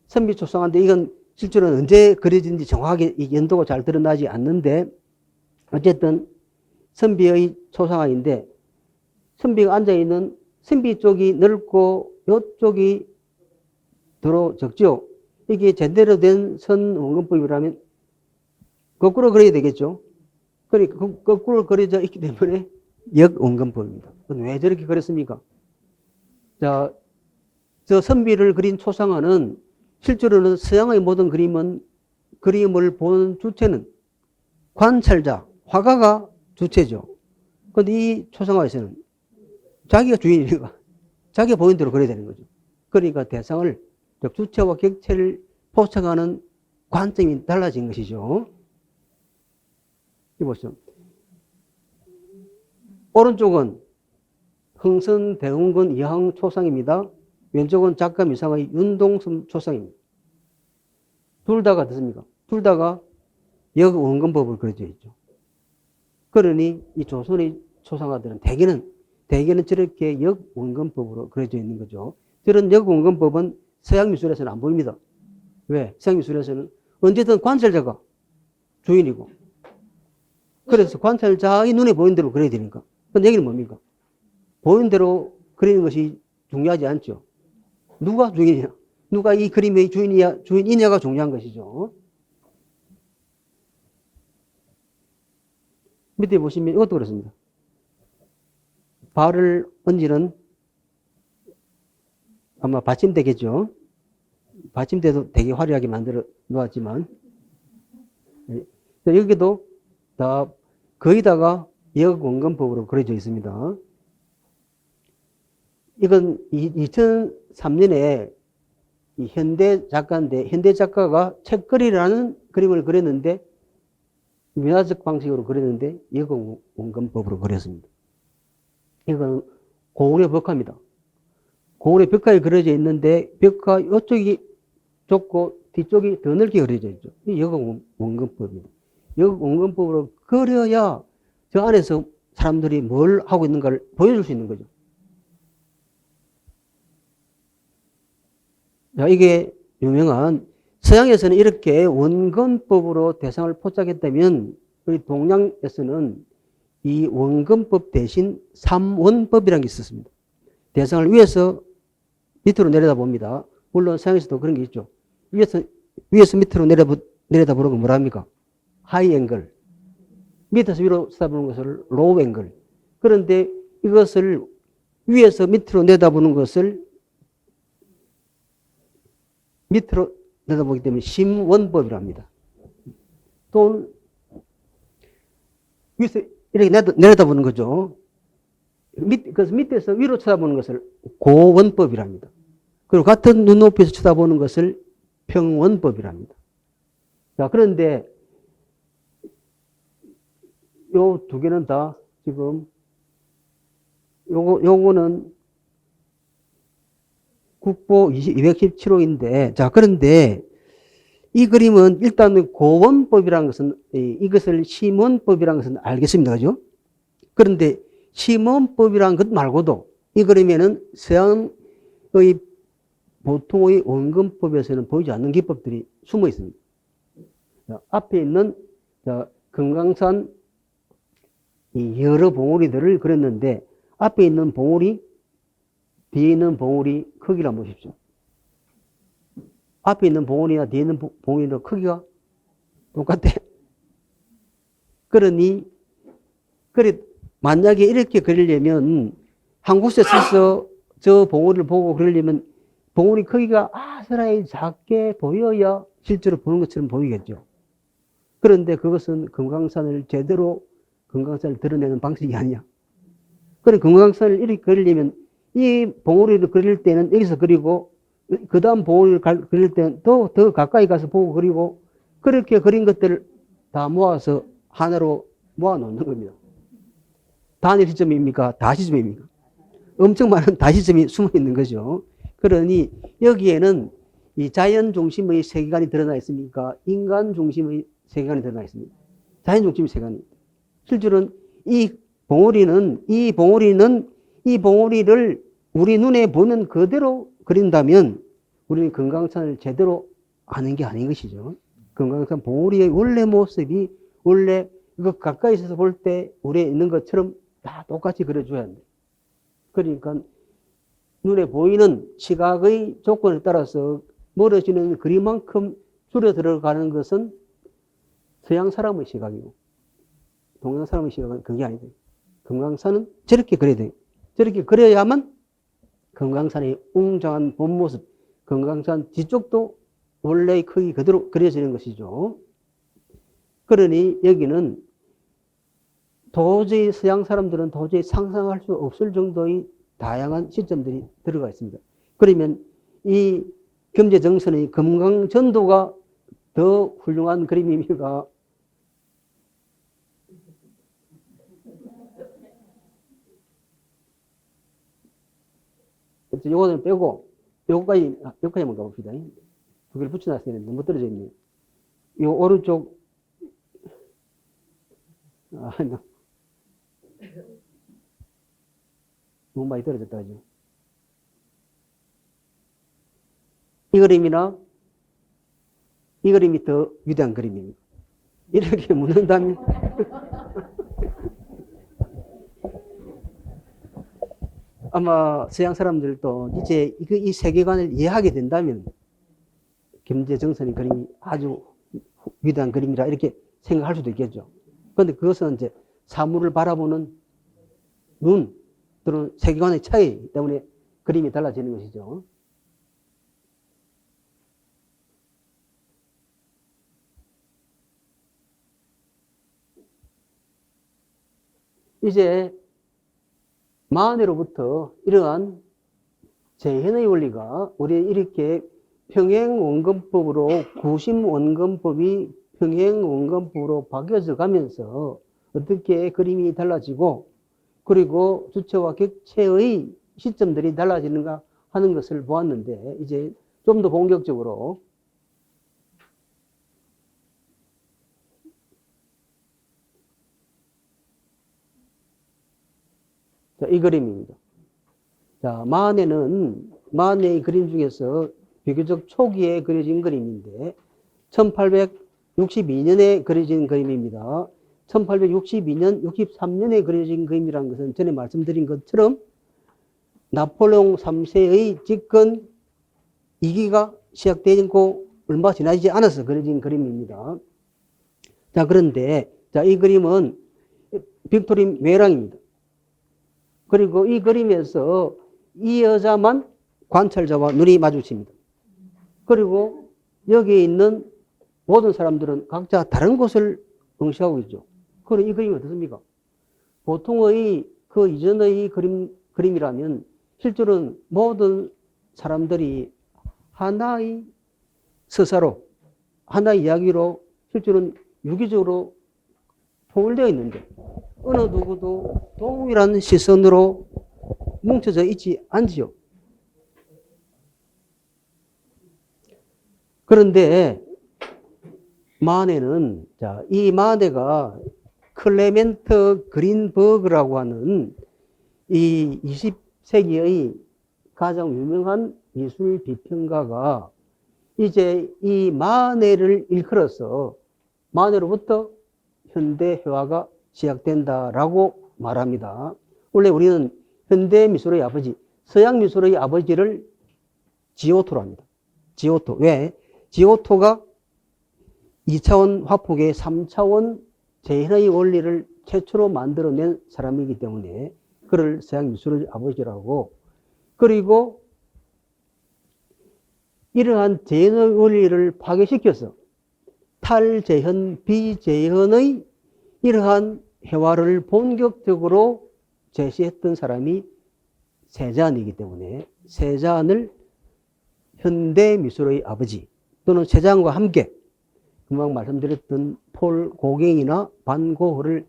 선비초상화인데 이건 실제로는 언제 그려진지 정확하게 이 연도가 잘 드러나지 않는데 어쨌든 선비의 초상화인데 선비가 앉아있는 선비 쪽이 넓고 이쪽이 도로 적죠. 이게 제대로 된 선원근법이라면 거꾸로 그려야 되겠죠. 그러니까 거꾸로 그려져 있기 때문에 역원근법입니다. 왜 저렇게 그렸습니까? 자, 저 선비를 그린 초상화는 실제로는 서양의 모든 그림을 보는 주체는 관찰자, 화가가 주체죠. 그런데 이 초상화에서는 자기가 주인이니까 자기가 보이는 대로 그려야 되는 거죠. 그러니까 대상을 주체와 객체를 포착하는 관점이 달라진 것이죠. 이 보시죠. 오른쪽은 흥선 대웅근 이항 초상입니다. 왼쪽은 작가 미상의 윤동섬 초상입니다. 둘 다가 어떻습니까? 둘 다가 역원근법을 그려져 있죠. 그러니 이 조선의 초상화들은 대개는 저렇게 역원근법으로 그려져 있는 거죠. 저런 역원근법은 서양 미술에서는 안 보입니다. 왜? 서양 미술에서는 언제든 관찰자가 주인이고 그래서 관찰자의 눈에 보이는 대로 그려야 되니까. 근데 여기는 뭡니까? 보이는 대로 그리는 것이 중요하지 않죠. 누가 주인이냐? 누가 이 그림의 주인이냐가 중요한 것이죠. 밑에 보시면 이것도 그렇습니다. 발을 얹는 아마 받침대겠죠. 받침대도 되게 화려하게 만들어 놓았지만 여기도 다 거의 다가 역원근법으로 그려져 있습니다. 이건 2003년에 이 현대 작가인데 현대 작가가 책거리라는 그림을 그렸는데 문화적 방식으로 그렸는데 역원근법으로 그렸습니다. 이건 고구려 벽화입니다. 고구려 벽화에 그려져 있는데 벽화 이쪽이 좁고 뒤쪽이 더 넓게 그려져 있죠. 이 역원근법입니다. 역원근법으로 그려야 저 안에서 사람들이 뭘 하고 있는가를 보여줄 수 있는 거죠. 자, 이게 유명한 서양에서는 이렇게 원근법으로 대상을 포착했다면 우리 동양에서는 이 원근법 대신 삼원법이라는 게 있었습니다. 대상을 위에서 밑으로 내려다봅니다. 물론 서양에서도 그런 게 있죠. 위에서 밑으로 내려다보는 건 뭐랍니까? 하이 앵글. 밑에서 위로 쳐다보는 것을 로우 앵글. 그런데 이것을 위에서 밑으로 내다보는 것을 밑으로 내다보기 때문에 심원법이랍니다. 또 위에서 이렇게 내려다보는 거죠. 그래서 밑에서 위로 쳐다보는 것을 고원법이랍니다. 그리고 같은 눈높이에서 쳐다보는 것을 평원법이랍니다. 자, 그런데 요 두 개는 다 지금 요거는 국보 217호인데, 자, 그런데 이 그림은 일단은 고원법이라는 것은, 이것을 심원법이라는 것은 알겠습니다. 그죠? 그런데 심원법이라는 것 말고도 이 그림에는 서양의 보통의 원근법에서는 보이지 않는 기법들이 숨어 있습니다. 자, 앞에 있는 금강산 이 여러 봉우리들을 그렸는데 앞에 있는 봉우리, 뒤에 있는 봉우리 크기를 한번 보십시오. 앞에 있는 봉우리나 뒤에 있는 봉우리의 크기가 똑같아. 그러니 만약에 이렇게 그리려면 한 곳에 서서 저 봉우리를 보고 그리려면 봉우리 크기가 아스라이 작게 보여야 실제로 보는 것처럼 보이겠죠. 그런데 그것은 금강산을 드러내는 방식이 아니야. 그래, 금강산을 이렇게 그리려면 이 봉우리를 그릴 때는 여기서 그리고 그 다음 봉우리를 그릴 때는 더 가까이 가서 보고 그리고 그렇게 그린 것들을 다 모아서 하나로 모아놓는 겁니다. 단일 시점입니까? 다시점입니까? 엄청 많은 다시점이 숨어 있는 거죠. 그러니 여기에는 이 자연 중심의 세계관이 드러나 있습니까? 인간 중심의 세계관이 드러나 있습니다. 자연 중심의 세계관이. 실제로는 이 봉우리를 우리 눈에 보는 그대로 그린다면 우리는 금강산을 제대로 아는 게 아닌 것이죠. 금강산 봉우리의 원래 모습이 원래 이거 가까이 있어서 볼 때 우리에 있는 것처럼 다 똑같이 그려줘야 한다. 그러니까 눈에 보이는 시각의 조건에 따라서 멀어지는 거리만큼 줄여 들어가는 것은 서양 사람의 시각이고 동양 사람의 시각은 그게 아니다. 금강산은 저렇게 그려야 돼요. 저렇게 그려야만 금강산의 웅장한 본 모습, 금강산 뒤쪽도 원래의 크기 그대로 그려지는 것이죠. 그러니 여기는 도저히 서양 사람들은 도저히 상상할 수 없을 정도의 다양한 시점들이 들어가 있습니다. 그러면 이 겸재정선의 금강전도가 더 훌륭한 그림입니까? 요거는 빼고 여기까지만 가봅시다. 두 개를 붙여놨어야 너무 떨어져 있네요. 요 오른쪽 너무 많이 떨어졌다 하죠. 이 그림이나 이 그림이 더 위대한 그림입니다. 이렇게 묻는다면 아마 서양 사람들도 이제 이 세계관을 이해하게 된다면 겸재정선의 그림이 아주 위대한 그림이라 이렇게 생각할 수도 있겠죠. 그런데 그것은 이제 사물을 바라보는 눈 또는 세계관의 차이 때문에 그림이 달라지는 것이죠. 이제 마하네로부터 이러한 재현의 원리가 우리 이렇게 평행원근법으로 구심원근법이 평행원근법으로 바뀌어져 가면서 어떻게 그림이 달라지고 그리고 주체와 객체의 시점들이 달라지는가 하는 것을 보았는데 이제 좀 더 본격적으로 자, 이 그림입니다. 자, 마하네의 그림 중에서 비교적 초기에 그려진 그림인데 1862년에 그려진 그림입니다. 1862년, 63년에 그려진 그림이라는 것은 전에 말씀드린 것처럼 나폴레옹 3세의 집권 2기가 시작되고 얼마 지나지 않아서 그려진 그림입니다. 자, 그런데 자, 이 그림은 빅토리 메랑입니다. 그리고 이 그림에서 이 여자만 관찰자와 눈이 마주칩니다. 그리고 여기에 있는 모든 사람들은 각자 다른 곳을 응시하고 있죠. 그럼 이 그림이 어떻습니까? 보통의 그 이전의 그림이라면 실제로는 모든 사람들이 하나의 서사로, 하나의 이야기로 실제로는 유기적으로 통일되어 있는데 어느 누구도 동일한 시선으로 뭉쳐져 있지 않지요. 그런데 마하네는 자, 이 마하네가 클레멘트 그린버그라고 하는 이 20세기의 가장 유명한 미술 비평가가 이제 이 마하네를 일컬어서 마하네로부터 현대 회화가 시작된다라고 말합니다. 원래 우리는 현대 미술의 아버지, 서양 미술의 아버지를 지오토로 합니다. 지오토. 왜? 지오토가 2차원 화폭의 3차원 재현의 원리를 최초로 만들어낸 사람이기 때문에 그를 서양 미술의 아버지라고, 그리고 이러한 재현의 원리를 파괴시켜서 탈재현, 비재현의 이러한 회화를 본격적으로 제시했던 사람이 세잔이기 때문에 세잔을 현대 미술의 아버지 또는 세잔과 함께 금방 말씀드렸던 폴 고갱이나 반 고흐를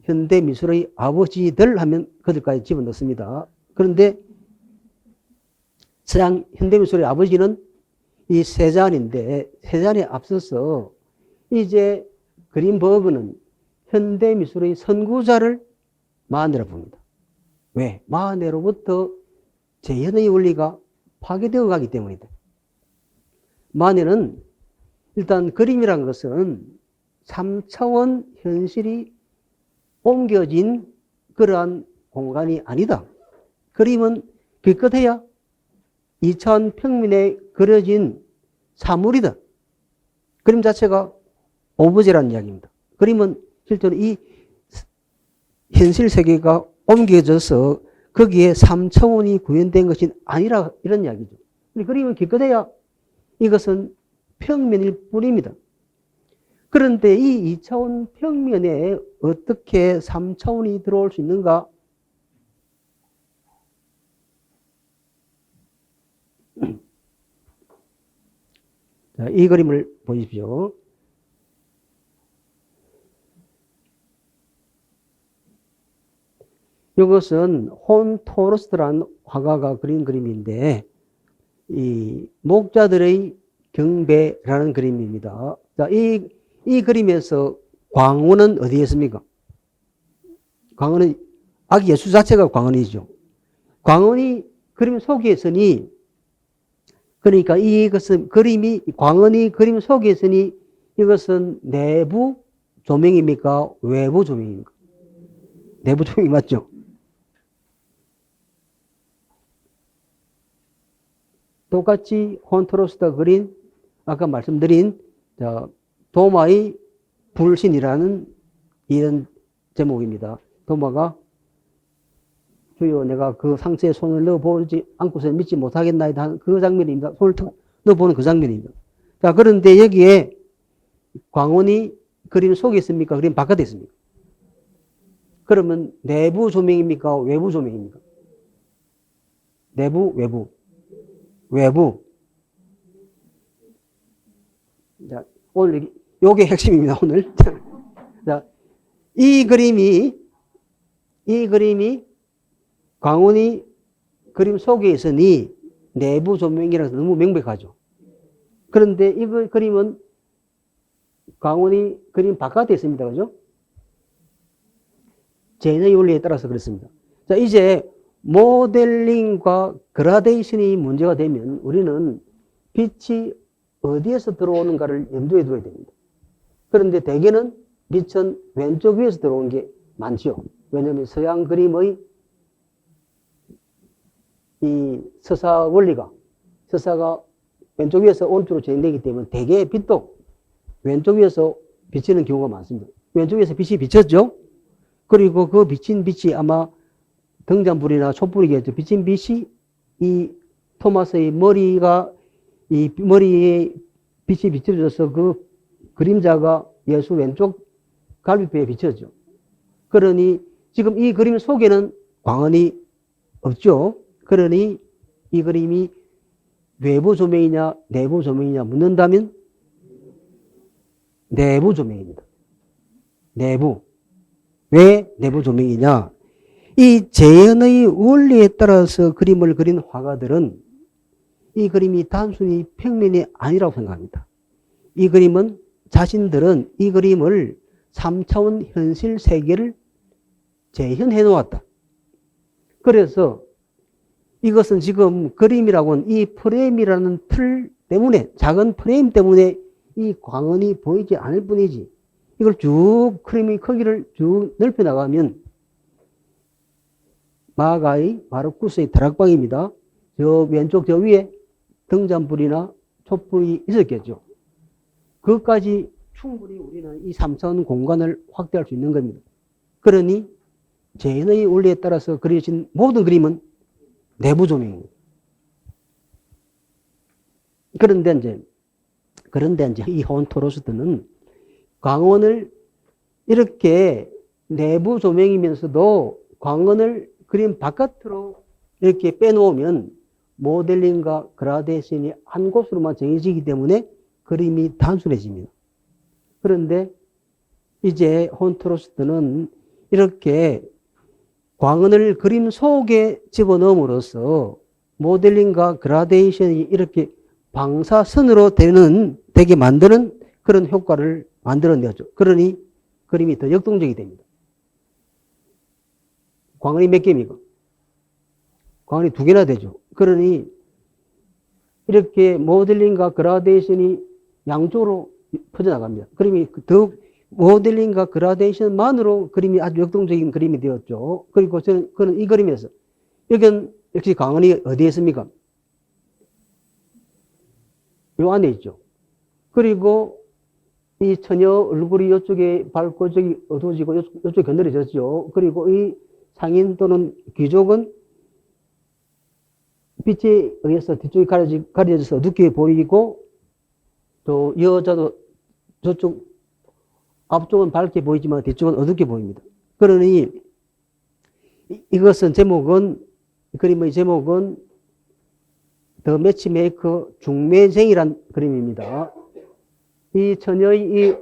현대 미술의 아버지들 하면 그들까지 집어넣습니다. 그런데 서양 현대 미술의 아버지는 이 세잔인데 세잔에 앞서서 이제 그린버그는 현대 미술의 선구자를 마네라 봅니다. 왜? 마네로부터 재현의 원리가 파괴되어 가기 때문이다. 마네는 일단 그림이란 것은 3차원 현실이 옮겨진 그러한 공간이 아니다. 그림은 기껏해야 2차원 평면에 그려진 사물이다. 그림 자체가 오브제라는 이야기입니다. 그림은 실제로 이 현실 세계가 옮겨져서 거기에 3차원이 구현된 것이 아니라 이런 이야기죠. 그림은 기껏해야 이것은 평면일 뿐입니다. 그런데 이 2차원 평면에 어떻게 3차원이 들어올 수 있는가? 자, 이 그림을 보십시오. 이것은 혼토르스트라는 화가가 그린 그림인데 이 목자들의 경배라는 그림입니다. 자, 이 그림에서 광원은 어디에 있습니까? 광원은 악 예수 자체가 광원이죠. 광원이 그림 속에 있으니 그러니까 이것은 그림이 광원이 그림 속에 있으니 이것은 내부 조명입니까? 외부 조명입니까? 내부 조명이 맞죠? 똑같이 혼토로스가 그린 아까 말씀드린 도마의 불신이라는 이런 제목입니다. 도마가 주여 내가 그 상처에 손을 넣어보지 않고서 믿지 못하겠나이다 하는 그 장면입니다. 손을 넣어보는 그 장면입니다. 자, 그런데 여기에 광원이 그림 속에 있습니까? 그림 바깥에 있습니까? 그러면 내부 조명입니까? 외부 조명입니까? 내부, 외부. 외부. 자, 오늘 요게 핵심입니다. 오늘. 자, 이 그림이 광원이 그림 속에 있으니 내부 조명이라서 너무 명백하죠. 그런데 이 그림은 광원이 그림 바깥에 있습니다. 그죠? 재현의 원리에 따라서 그렇습니다. 자, 이제 모델링과 그라데이션이 문제가 되면 우리는 빛이 어디에서 들어오는가를 염두에 두어야 됩니다. 그런데 대개는 빛은 왼쪽 위에서 들어오는 게 많죠. 왜냐하면 서양 그림의 이 서사 원리가 서사가 왼쪽 위에서 오른쪽으로 진행되기 때문에 대개 빛도 왼쪽 위에서 비치는 경우가 많습니다. 왼쪽 위에서 빛이 비쳤죠. 그리고 그 비친 빛이 아마 등잔불이나 촛불이겠죠. 비친 빛이 이 토마스의 머리가 이 머리에 빛이 비춰져서 그 그림자가 예수 왼쪽 갈비뼈에 비춰죠. 그러니 지금 이 그림 속에는 광원이 없죠. 그러니 이 그림이 외부 조명이냐 내부 조명이냐 묻는다면 내부 조명입니다. 내부. 왜 내부 조명이냐? 이 재현의 원리에 따라서 그림을 그린 화가들은 이 그림이 단순히 평면이 아니라고 생각합니다. 이 그림은 자신들은 이 그림을 3차원 현실 세계를 재현해 놓았다. 그래서 이것은 지금 그림이라고는 이 프레임이라는 틀 때문에 작은 프레임 때문에 이 광원이 보이지 않을 뿐이지 이걸 쭉 그림의 크기를 쭉 넓혀 나가면 마가의 마르쿠스의 다락방입니다. 저 왼쪽 저 위에 등잔불이나 촛불이 있었겠죠. 그것까지 충분히 우리는 이 3차원 공간을 확대할 수 있는 겁니다. 그러니 재현의 원리에 따라서 그려진 모든 그림은 내부 조명입니다. 그런데 이제 이 혼토로스트는 광원을 이렇게 내부 조명이면서도 광원을 그림 바깥으로 이렇게 빼놓으면 모델링과 그라데이션이 한 곳으로만 정해지기 때문에 그림이 단순해집니다. 그런데 이제 혼트로스트는 이렇게 광원을 그림 속에 집어넣음으로써 모델링과 그라데이션이 이렇게 방사선으로 되게 만드는 그런 효과를 만들어내죠. 그러니 그림이 더 역동적이 됩니다. 광원이 몇 개입니까? 광원이 2개나 되죠. 그러니 이렇게 모델링과 그라데이션이 양쪽으로 퍼져나갑니다. 그림이 더욱 모델링과 그라데이션만으로 그림이 아주 역동적인 그림이 되었죠. 그리고 저는 이 그림에서 여기는 역시 광원이 어디에 있습니까? 요 안에 있죠. 그리고 이 처녀 얼굴이 이쪽에 밝고 저기 어두워지고 이쪽에 건드려졌죠. 그리고 이 상인 또는 귀족은 빛에 의해서 뒤쪽이 가려져서 어둡게 보이고 또 여자도 저쪽 앞쪽은 밝게 보이지만 뒤쪽은 어둡게 보입니다. 그러니 이것은 그림의 제목은 The Matchmaker 중매쟁이란 그림입니다. 이 처녀의 이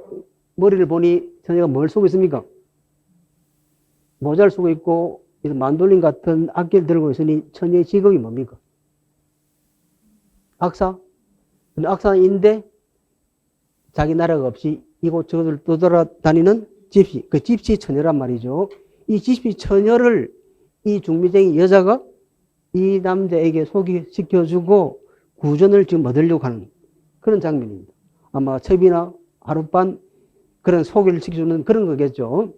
머리를 보니 처녀가 뭘 쓰고 있습니까? 모자를 쓰고 있고 만돌린 같은 악기를 들고 있으니 처녀의 직업이 뭡니까? 악사? 근데 악사인데 자기 나라가 없이 이곳저곳을 떠돌아다니는 집시, 그 집시 처녀란 말이죠. 이 집시 처녀를 이 중매쟁이 여자가 이 남자에게 소개시켜주고 구전을 지금 얻으려고 하는 그런 장면입니다. 아마 첩이나 하룻밤 그런 소개를 시켜주는 그런 거겠죠.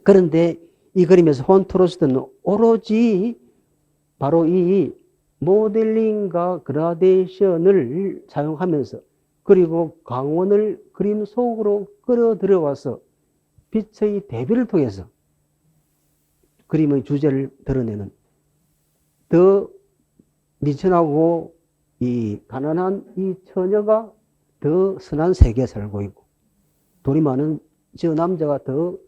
그런데 이 그림에서 혼트로스트는 오로지 바로 이 모델링과 그라데이션을 사용하면서 그리고 광원을 그림 속으로 끌어들여와서 빛의 대비를 통해서 그림의 주제를 드러내는 더 미천하고 이 가난한 이 처녀가 더 선한 세계에 살고 있고 돈이 많은 저 남자가 더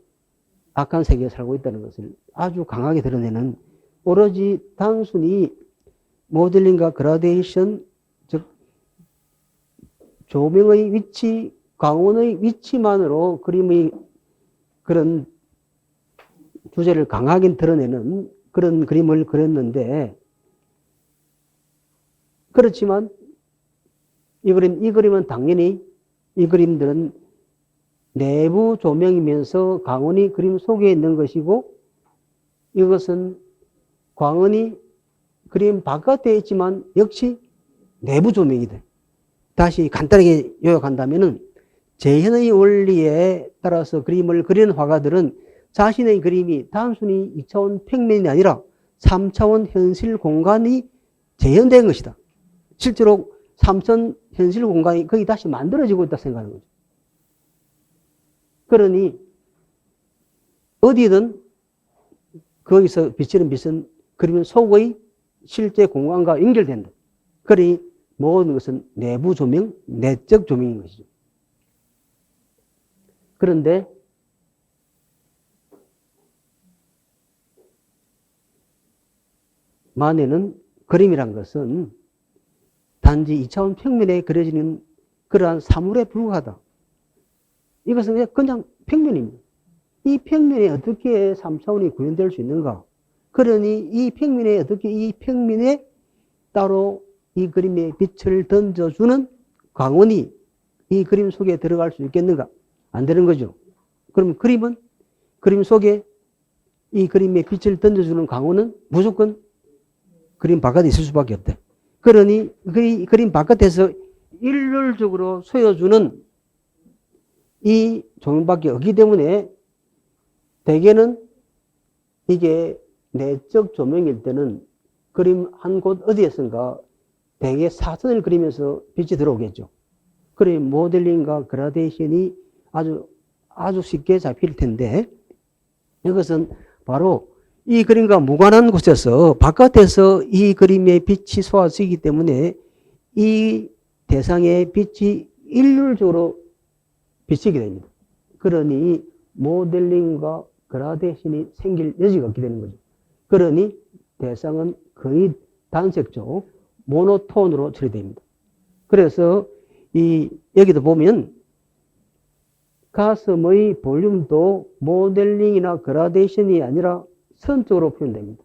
악한 세계에 살고 있다는 것을 아주 강하게 드러내는 오로지 단순히 모델링과 그라데이션 즉 조명의 위치, 광원의 위치만으로 그림의 그런 주제를 강하게 드러내는 그런 그림을 그렸는데 그렇지만 이 그림은 당연히 이 그림들은 내부 조명이면서 광원이 그림 속에 있는 것이고 이것은 광원이 그림 바깥에 있지만 역시 내부 조명이다. 다시 간단하게 요약한다면은 재현의 원리에 따라서 그림을 그리는 화가들은 자신의 그림이 단순히 2차원 평면이 아니라 3차원 현실 공간이 재현된 것이다. 실제로 3차원 현실 공간이 거기 다시 만들어지고 있다 생각하는 거죠. 그러니 어디든 거기서 비치는 빛은 그림 속의 실제 공간과 연결된다. 그러니 모든 것은 내부 조명, 내적 조명인 것이죠. 그런데 만에는 그림이란 것은 단지 2차원 평면에 그려지는 그러한 사물에 불과하다. 이것은 그냥 평면입니다. 이 평면에 어떻게 3차원이 구현될 수 있는가? 그러니 이 평면에 어떻게 이 평면에 따로 이 그림에 빛을 던져주는 광원이 이 그림 속에 들어갈 수 있겠는가? 안 되는 거죠. 그럼 그림은 그림 속에 이 그림에 빛을 던져주는 광원은 무조건 그림 바깥에 있을 수밖에 없다. 그러니 그 그림 바깥에서 일률적으로 쏘여주는 이 조명밖에 없기 때문에 대개는 이게 내적 조명일 때는 그림 한 곳 어디에선가 대개 사선을 그리면서 빛이 들어오겠죠. 그래 모델링과 그라데이션이 아주 쉽게 잡힐 텐데 이것은 바로 이 그림과 무관한 곳에서 바깥에서 이 그림의 빛이 쏘아지기 때문에 이 대상의 빛이 일률적으로 비치게 됩니다. 그러니 모델링과 그라데이션이 생길 여지가 없게 되는 거죠. 그러니 대상은 거의 단색조, 모노톤으로 처리됩니다. 그래서 여기도 보면 가슴의 볼륨도 모델링이나 그라데이션이 아니라 선적으로 표현됩니다.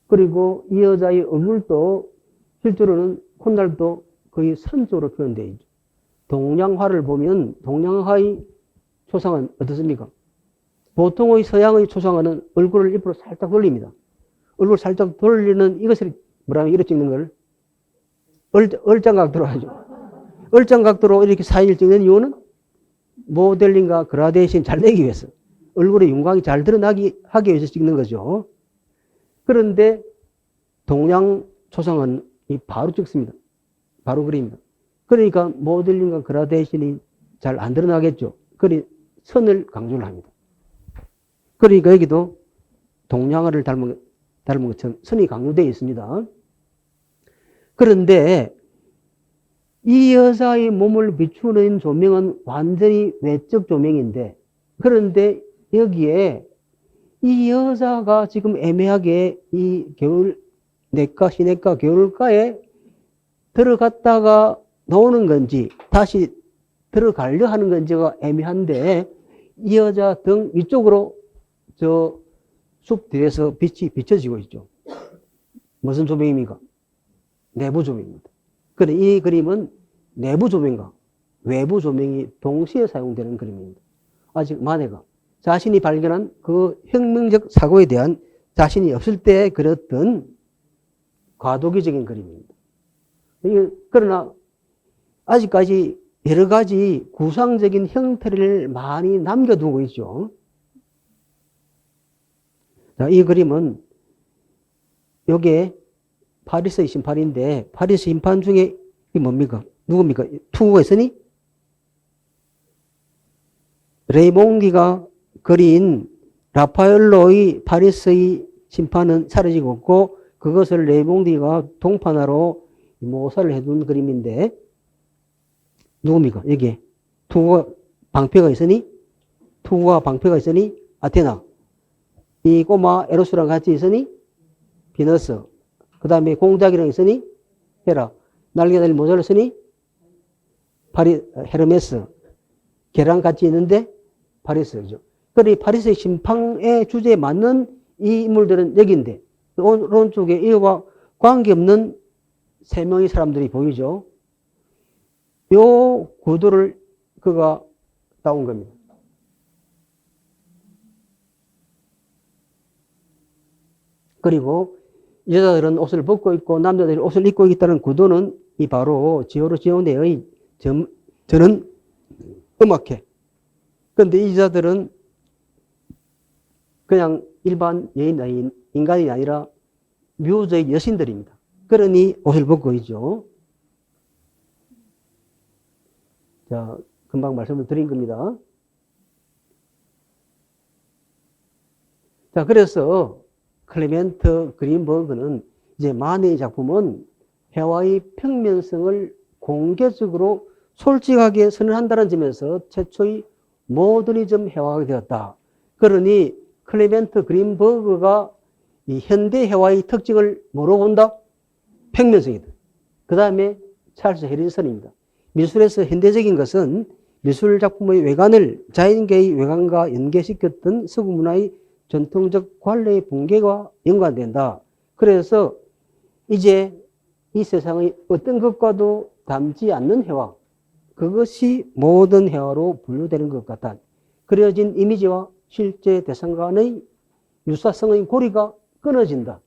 그리고 이 여자의 얼굴도 실제로는 콧날도 거의 선적으로 표현되어 있죠. 동양화를 보면 동양화의 초상화는 어떻습니까? 보통의 서양의 초상화는 얼굴을 옆으로 살짝 돌립니다. 얼굴을 살짝 돌리는 이것을 뭐라면 이렇게 찍는 걸 얼짱각도로 하죠. 얼짱각도로 이렇게 사진을 찍는 이유는 모델링과 그라데이션 잘 내기 위해서 얼굴의 윤곽이 잘 드러나기 하기 위해서 찍는 거죠. 그런데 동양 초상화는 바로 찍습니다. 바로 그립니다. 그러니까 모델링과 그라데이션이 잘 안 드러나겠죠. 그러니 선을 강조를 합니다. 그러니까 여기도 동양화를 닮은 것처럼 선이 강조되어 있습니다. 그런데 이 여자의 몸을 비추는 조명은 완전히 외적 조명인데, 그런데 여기에 이 여자가 지금 애매하게 이 겨울 내과, 시내과, 겨울과에 들어갔다가 나오는 건지 다시 들어가려 하는 건지가 애매한데, 이 여자 등 위쪽으로 저 숲 뒤에서 빛이 비춰지고 있죠. 무슨 조명입니까? 내부 조명입니다. 그래, 이 그림은 내부 조명과 외부 조명이 동시에 사용되는 그림입니다. 아직 마네가 자신이 발견한 그 혁명적 사고에 대한 자신이 없을 때 그렸던 과도기적인 그림입니다. 그러나 아직까지 여러 가지 구상적인 형태를 많이 남겨두고 있죠. 자, 이 그림은 요게 파리스의 심판인데, 파리스 심판 중에 이 뭡니까? 누굽니까? 투구가 있으니? 레이몽디가 그린 라파엘로의 파리스의 심판은 사라지고 없고, 그것을 레이몽디가 동판화로 모사를 해둔 그림인데, 누굽니까? 여기에 투구가 방패가 있으니? 투구가 방패가 있으니? 아테나. 이 꼬마 에로스랑 같이 있으니? 비너스. 그 다음에 공작이랑 있으니? 헤라. 날개 달린 모자를 쓰니? 헤르메스. 걔랑 같이 있는데? 파리스죠. 그러니 파리스의 심판의 주제에 맞는 이 인물들은 여기인데, 오른쪽에 이와 관계없는 세 명의 사람들이 보이죠. 요 구도를 그가 따온 겁니다. 그리고 여자들은 옷을 벗고 있고 남자들이 옷을 입고 있다는 구도는 이 바로 지오르 지오네의 저는 음악회. 그런데 이 여자들은 그냥 일반 인간이 아니라 묘저의 여신들입니다. 그러니 옷을 벗고 있죠. 자, 금방 말씀을 드린 겁니다. 자, 그래서 클레멘트 그린버그는 이제 마네의 작품은 해와의 평면성을 공개적으로 솔직하게 선언한다는 점에서 최초의 모더니즘 해화가 되었다. 그러니 클레멘트 그린버그가 이 현대 해화의 특징을 뭐로 본다? 평면성이다. 그 다음에 찰스 해리슨입니다. 미술에서 현대적인 것은 미술 작품의 외관을 자연계의 외관과 연계시켰던 서구 문화의 전통적 관례의 붕괴와 연관된다. 그래서 이제 이 세상의 어떤 것과도 닮지 않는 해화, 그것이 모던 해화로 분류되는 것 같다. 그려진 이미지와 실제 대상 간의 유사성의 고리가 끊어진다.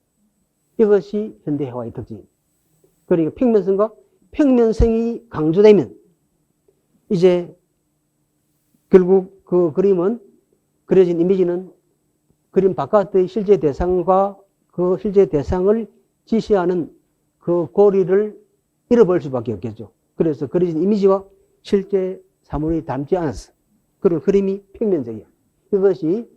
이것이 현대 해화의 특징입니다. 그러니까 평면성과 평면성이 강조되면 이제 결국 그 그림은, 그려진 이미지는 그림 바깥의 실제 대상과 그 실제 대상을 지시하는 그 고리를 잃어버릴 수밖에 없겠죠. 그래서 그려진 이미지와 실제 사물이 닮지 않았어. 그리고 그림이 평면적이야. 이것이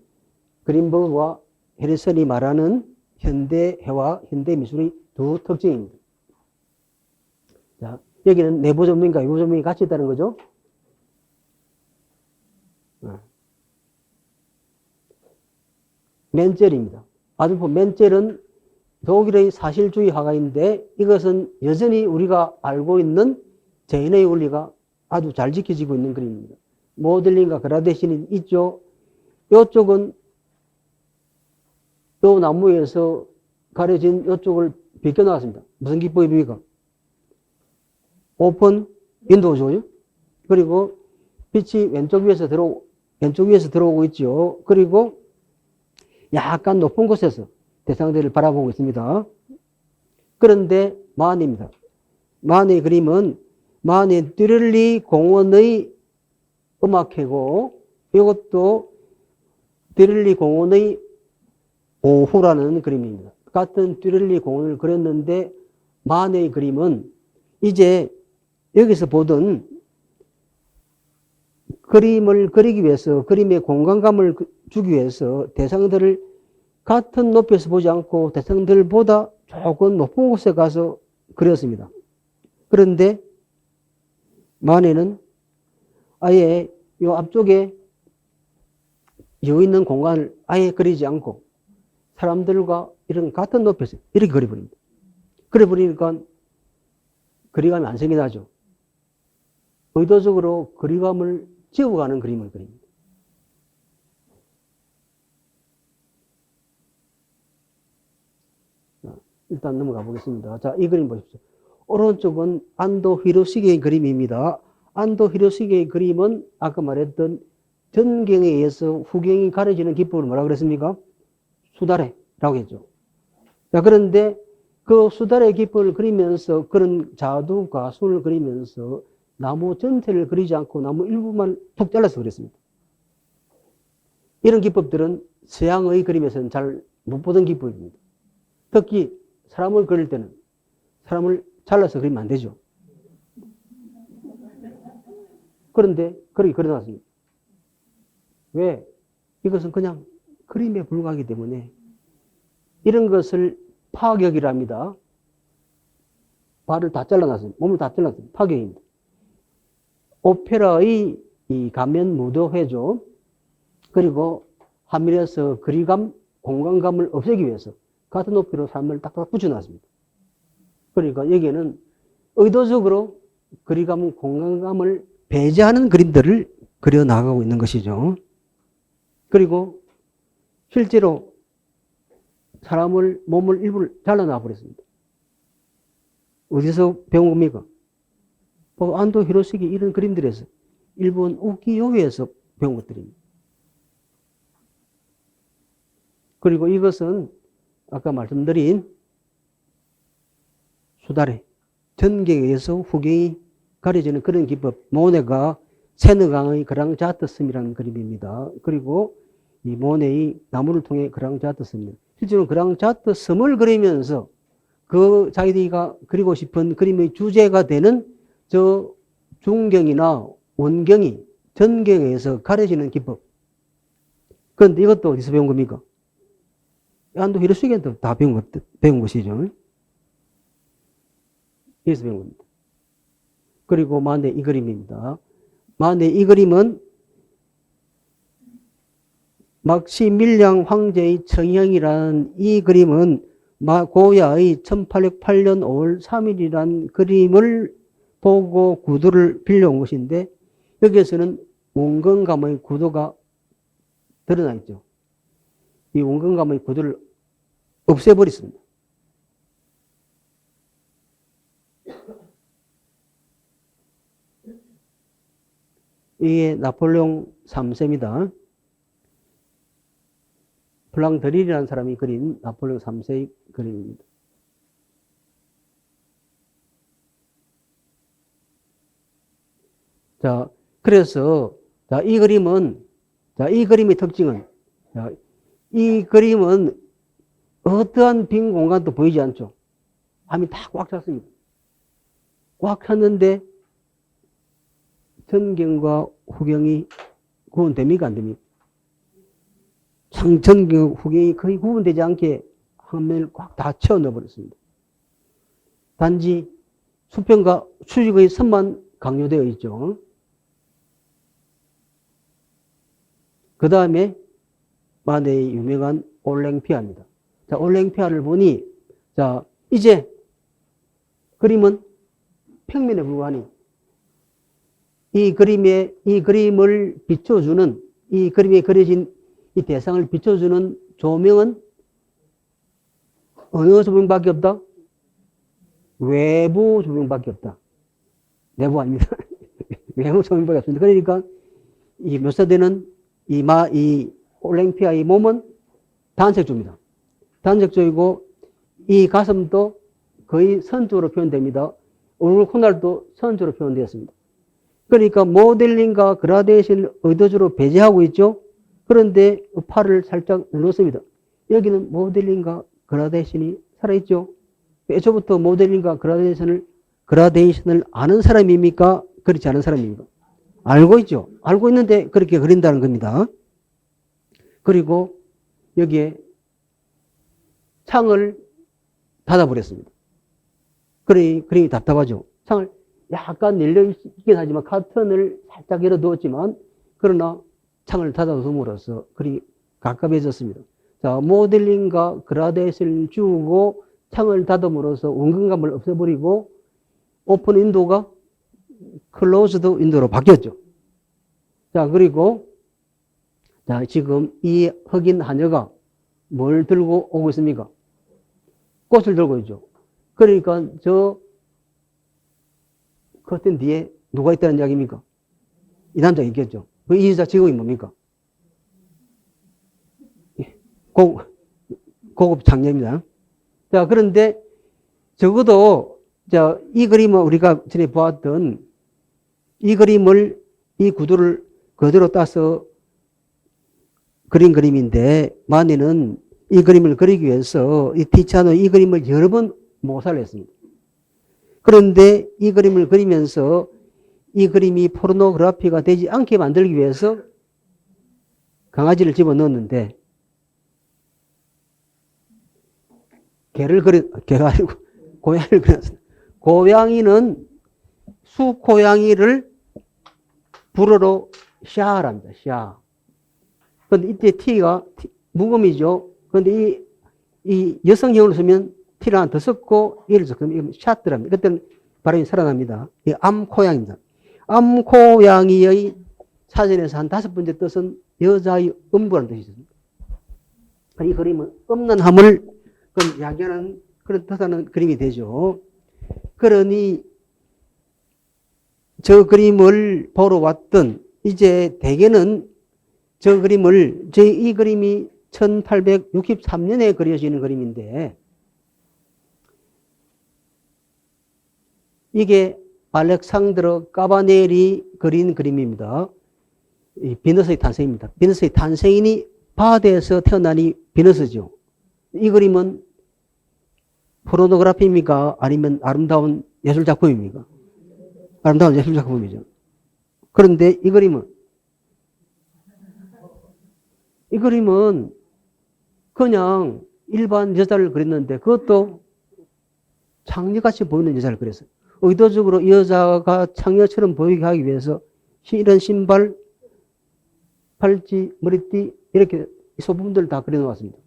그린버그와 해리슨이 말하는 현대해와 현대미술의 두 특징입니다. 자, 여기는 내부 조명과 외부 조명이 같이 있다는 거죠. 멘젤입니다. 아돌프 멘젤은 독일의 사실주의 화가인데 이것은 여전히 우리가 알고 있는 제인의 원리가 아주 잘 지켜지고 있는 그림입니다. 모델링과 그라데이션이 있죠. 이쪽은 요 나무에서 가려진 이쪽을 벗겨놨습니다. 무슨 기법입니까? 오픈 윈도우죠. 그리고 빛이 왼쪽 위에서 들어오고 있죠. 그리고 약간 높은 곳에서 대상들을 바라보고 있습니다. 그런데 만입니다. 만의 그림은 만의 듀렐리 공원의 음악회고 이것도 듀렐리 공원의 오후라는 그림입니다. 같은 듀렐리 공원을 그렸는데 만의 그림은 이제 여기서 보던 그림을 그리기 위해서 그림의 공간감을 주기 위해서 대상들을 같은 높이에서 보지 않고 대상들보다 조금 높은 곳에 가서 그렸습니다. 그런데 만에는 아예 이 앞쪽에 여유 있는 공간을 아예 그리지 않고 사람들과 이런 같은 높이에서 이렇게 그려버립니다. 그려버리니까 거리감이 안 생겨나죠. 의도적으로 거리감을 지워가는 그림을 그립니다. 일단 넘어가 보겠습니다. 자, 이 그림 보십시오. 오른쪽은 안도 히로시게의 그림입니다. 안도 히로시게의 그림은 아까 말했던 전경에 의해서 후경이 가려지는 기법을 뭐라 그랬습니까? 수다레라고 했죠. 자, 그런데 그 수다레 기법을 그리면서 그런 자두가 순을 그리면서 나무 전체를 그리지 않고 나무 일부만 툭 잘라서 그렸습니다. 이런 기법들은 서양의 그림에서는 잘 못 보던 기법입니다. 특히 사람을 그릴 때는 사람을 잘라서 그리면 안 되죠. 그런데 그렇게 그려놨습니다. 왜? 이것은 그냥 그림에 불과하기 때문에 이런 것을 파격이랍니다. 발을 다 잘라놨습니다. 몸을 다 잘라놨습니다. 파격입니다. 오페라의 이 가면 무도회죠. 그리고 하늘에서 거리감, 공간감을 없애기 위해서 같은 높이로 사람을 딱딱 붙여놨습니다. 그러니까 여기에는 의도적으로 거리감, 공간감을 배제하는 그림들을 그려나가고 있는 것이죠. 그리고 실제로 사람을, 몸을 일부를 잘라놔 버렸습니다. 어디서 배운 겁니까? 안도 히로시기 이런 그림들에서 일본 우키요에서 배운 것들입니다. 그리고 이것은 아까 말씀드린 수다레, 전경에 의해서 후경이 가려지는 그런 기법, 모네가 세느강의 그랑자트섬이라는 그림입니다. 그리고 이 모네의 나무를 통해 그랑자트섬입니다. 실제로 그랑자트섬을 그리면서 그 자기가 그리고 싶은 그림의 주제가 되는 저 중경이나 원경이 전경에 의해서 가려지는 기법. 그런데 이것도 어디서 배운 겁니까? 안도 히로시게도 다 배운 것이죠. 여기서 배운 겁니다. 그리고 만의 이 그림입니다. 만의 이 그림은 막시밀량 황제의 청형이라는 이 그림은 고야의 1808년 5월 3일이라는 그림을 보고 구도를 빌려온 것인데 여기에서는 원근감의 구도가 드러나 있죠. 이 원근감의 구도를 없애버렸습니다. 이게 나폴레옹 3세입니다. 플랑드릴이라는 사람이 그린 나폴레옹 3세의 그림입니다. 자, 그래서, 자, 이 그림의 특징은, 자, 이 그림은 어떠한 빈 공간도 보이지 않죠. 밤이 다 꽉 찼습니다. 꽉 찼는데, 전경과 후경이 구분됩니까? 안 됩니까? 전경, 후경이 거의 구분되지 않게 한 면을 꽉 다 채워 넣어버렸습니다. 단지 수평과 수직의 선만 강요되어 있죠. 그 다음에 만해의 유명한 올랭피아입니다. 자, 올랭피아를 보니, 자, 이제 그림은 평면에 불과하니 이 그림을 비춰주는, 이 그림에 그려진 이 대상을 비춰주는 조명은 어느 조명밖에 없다? 외부 조명밖에 없다. 내부 아닙니다. 외부 조명밖에 없습니다. 그러니까 이 묘사되는 이 올랭피아의 몸은 단색조입니다. 단색조이고 이 가슴도 거의 선조로 표현됩니다. 얼굴 콧날도 선조로 표현되었습니다. 그러니까 모델링과 그라데이션을 의도적으로 배제하고 있죠. 그런데 팔을 살짝 눌렀습니다. 여기는 모델링과 그라데이션이 살아있죠. 애초부터 모델링과 그라데이션을 아는 사람입니까? 그렇지 않은 사람입니까? 알고 있죠. 알고 있는데 그렇게 그린다는 겁니다. 그리고 여기에 창을 닫아버렸습니다. 그림이 답답하죠. 창을 약간 열려있긴 하지만 카튼을 살짝 열어두었지만 그러나 창을 닫아둠으로써 그림이 가깝해졌습니다. 자, 모델링과 그라데이션을 주고 창을 닫음으로써 원근감을 없애버리고 오픈 윈도우가 클로즈드 윈도우로 바뀌었죠. 자, 그리고 자, 지금 이 흑인 하녀가 뭘 들고 오고 있습니까? 꽃을 들고 있죠. 그러니까 저 커튼 뒤에 누가 있다는 이야기입니까? 이 남자가 있겠죠. 이 여자 직업이 뭡니까? 고급 장녀입니다. 자, 그런데 적어도 자, 이 그림은 우리가 전에 보았던 이 그림을 이 구도를 그대로 따서 그린 그림인데 마니는 이 그림을 그리기 위해서 이 티ziano 이 그림을 여러 번 모사를 했습니다. 그런데 이 그림을 그리면서 이 그림이 포르노그래피가 되지 않게 만들기 위해서 강아지를 집어넣었는데 개가 아니고 고양이를 그렸습니다. 고양이는 수고양이를 불어로 샤랍니다. 샤. 그런데 이때 T가 묵음이죠. 그런데 이 여성형으로 쓰면 T를 하나 더 썼고 얘를 썼으면 샤트랍니다. 그때는 발음이 살아납니다. 이 암코양입니다. 암코양이의 사전에서 한 5번째 뜻은 여자의 음부라는 뜻이 있습니다. 이 그림은 음란함을 야기하는 그런 뜻하는 그림이 되죠. 그러니 저 그림을 보러 왔던 이제 대개는 저 그림을 이 그림이 1863년에 그려지는 그림인데 이게 알렉산드로 까바넬이 그린 그림입니다. 이 비너스의 탄생입니다. 비너스의 탄생인이 바다에서 태어나니 비너스죠. 이 그림은 포르노그래피입니까? 아니면 아름다운 예술작품입니까? 아름다운 예술작품이죠. 그런데 이 그림은 그냥 일반 여자를 그렸는데 그것도 창녀같이 보이는 여자를 그렸어요. 의도적으로 이 여자가 창녀처럼 보이게 하기 위해서 이런 신발, 팔찌, 머리띠 이렇게 소품들을 다 그려놓았습니다.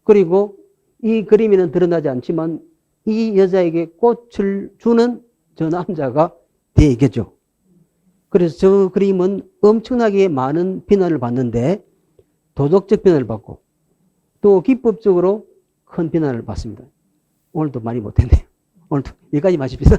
그리고 이 그림에는 드러나지 않지만 이 여자에게 꽃을 주는 저 남자가 뒤에 있겠죠. 그래서 저 그림은 엄청나게 많은 비난을 받는데 도덕적 비난을 받고 또 기법적으로 큰 비난을 받습니다. 오늘도 많이 못했네요. 오늘도 여기까지 마십시오.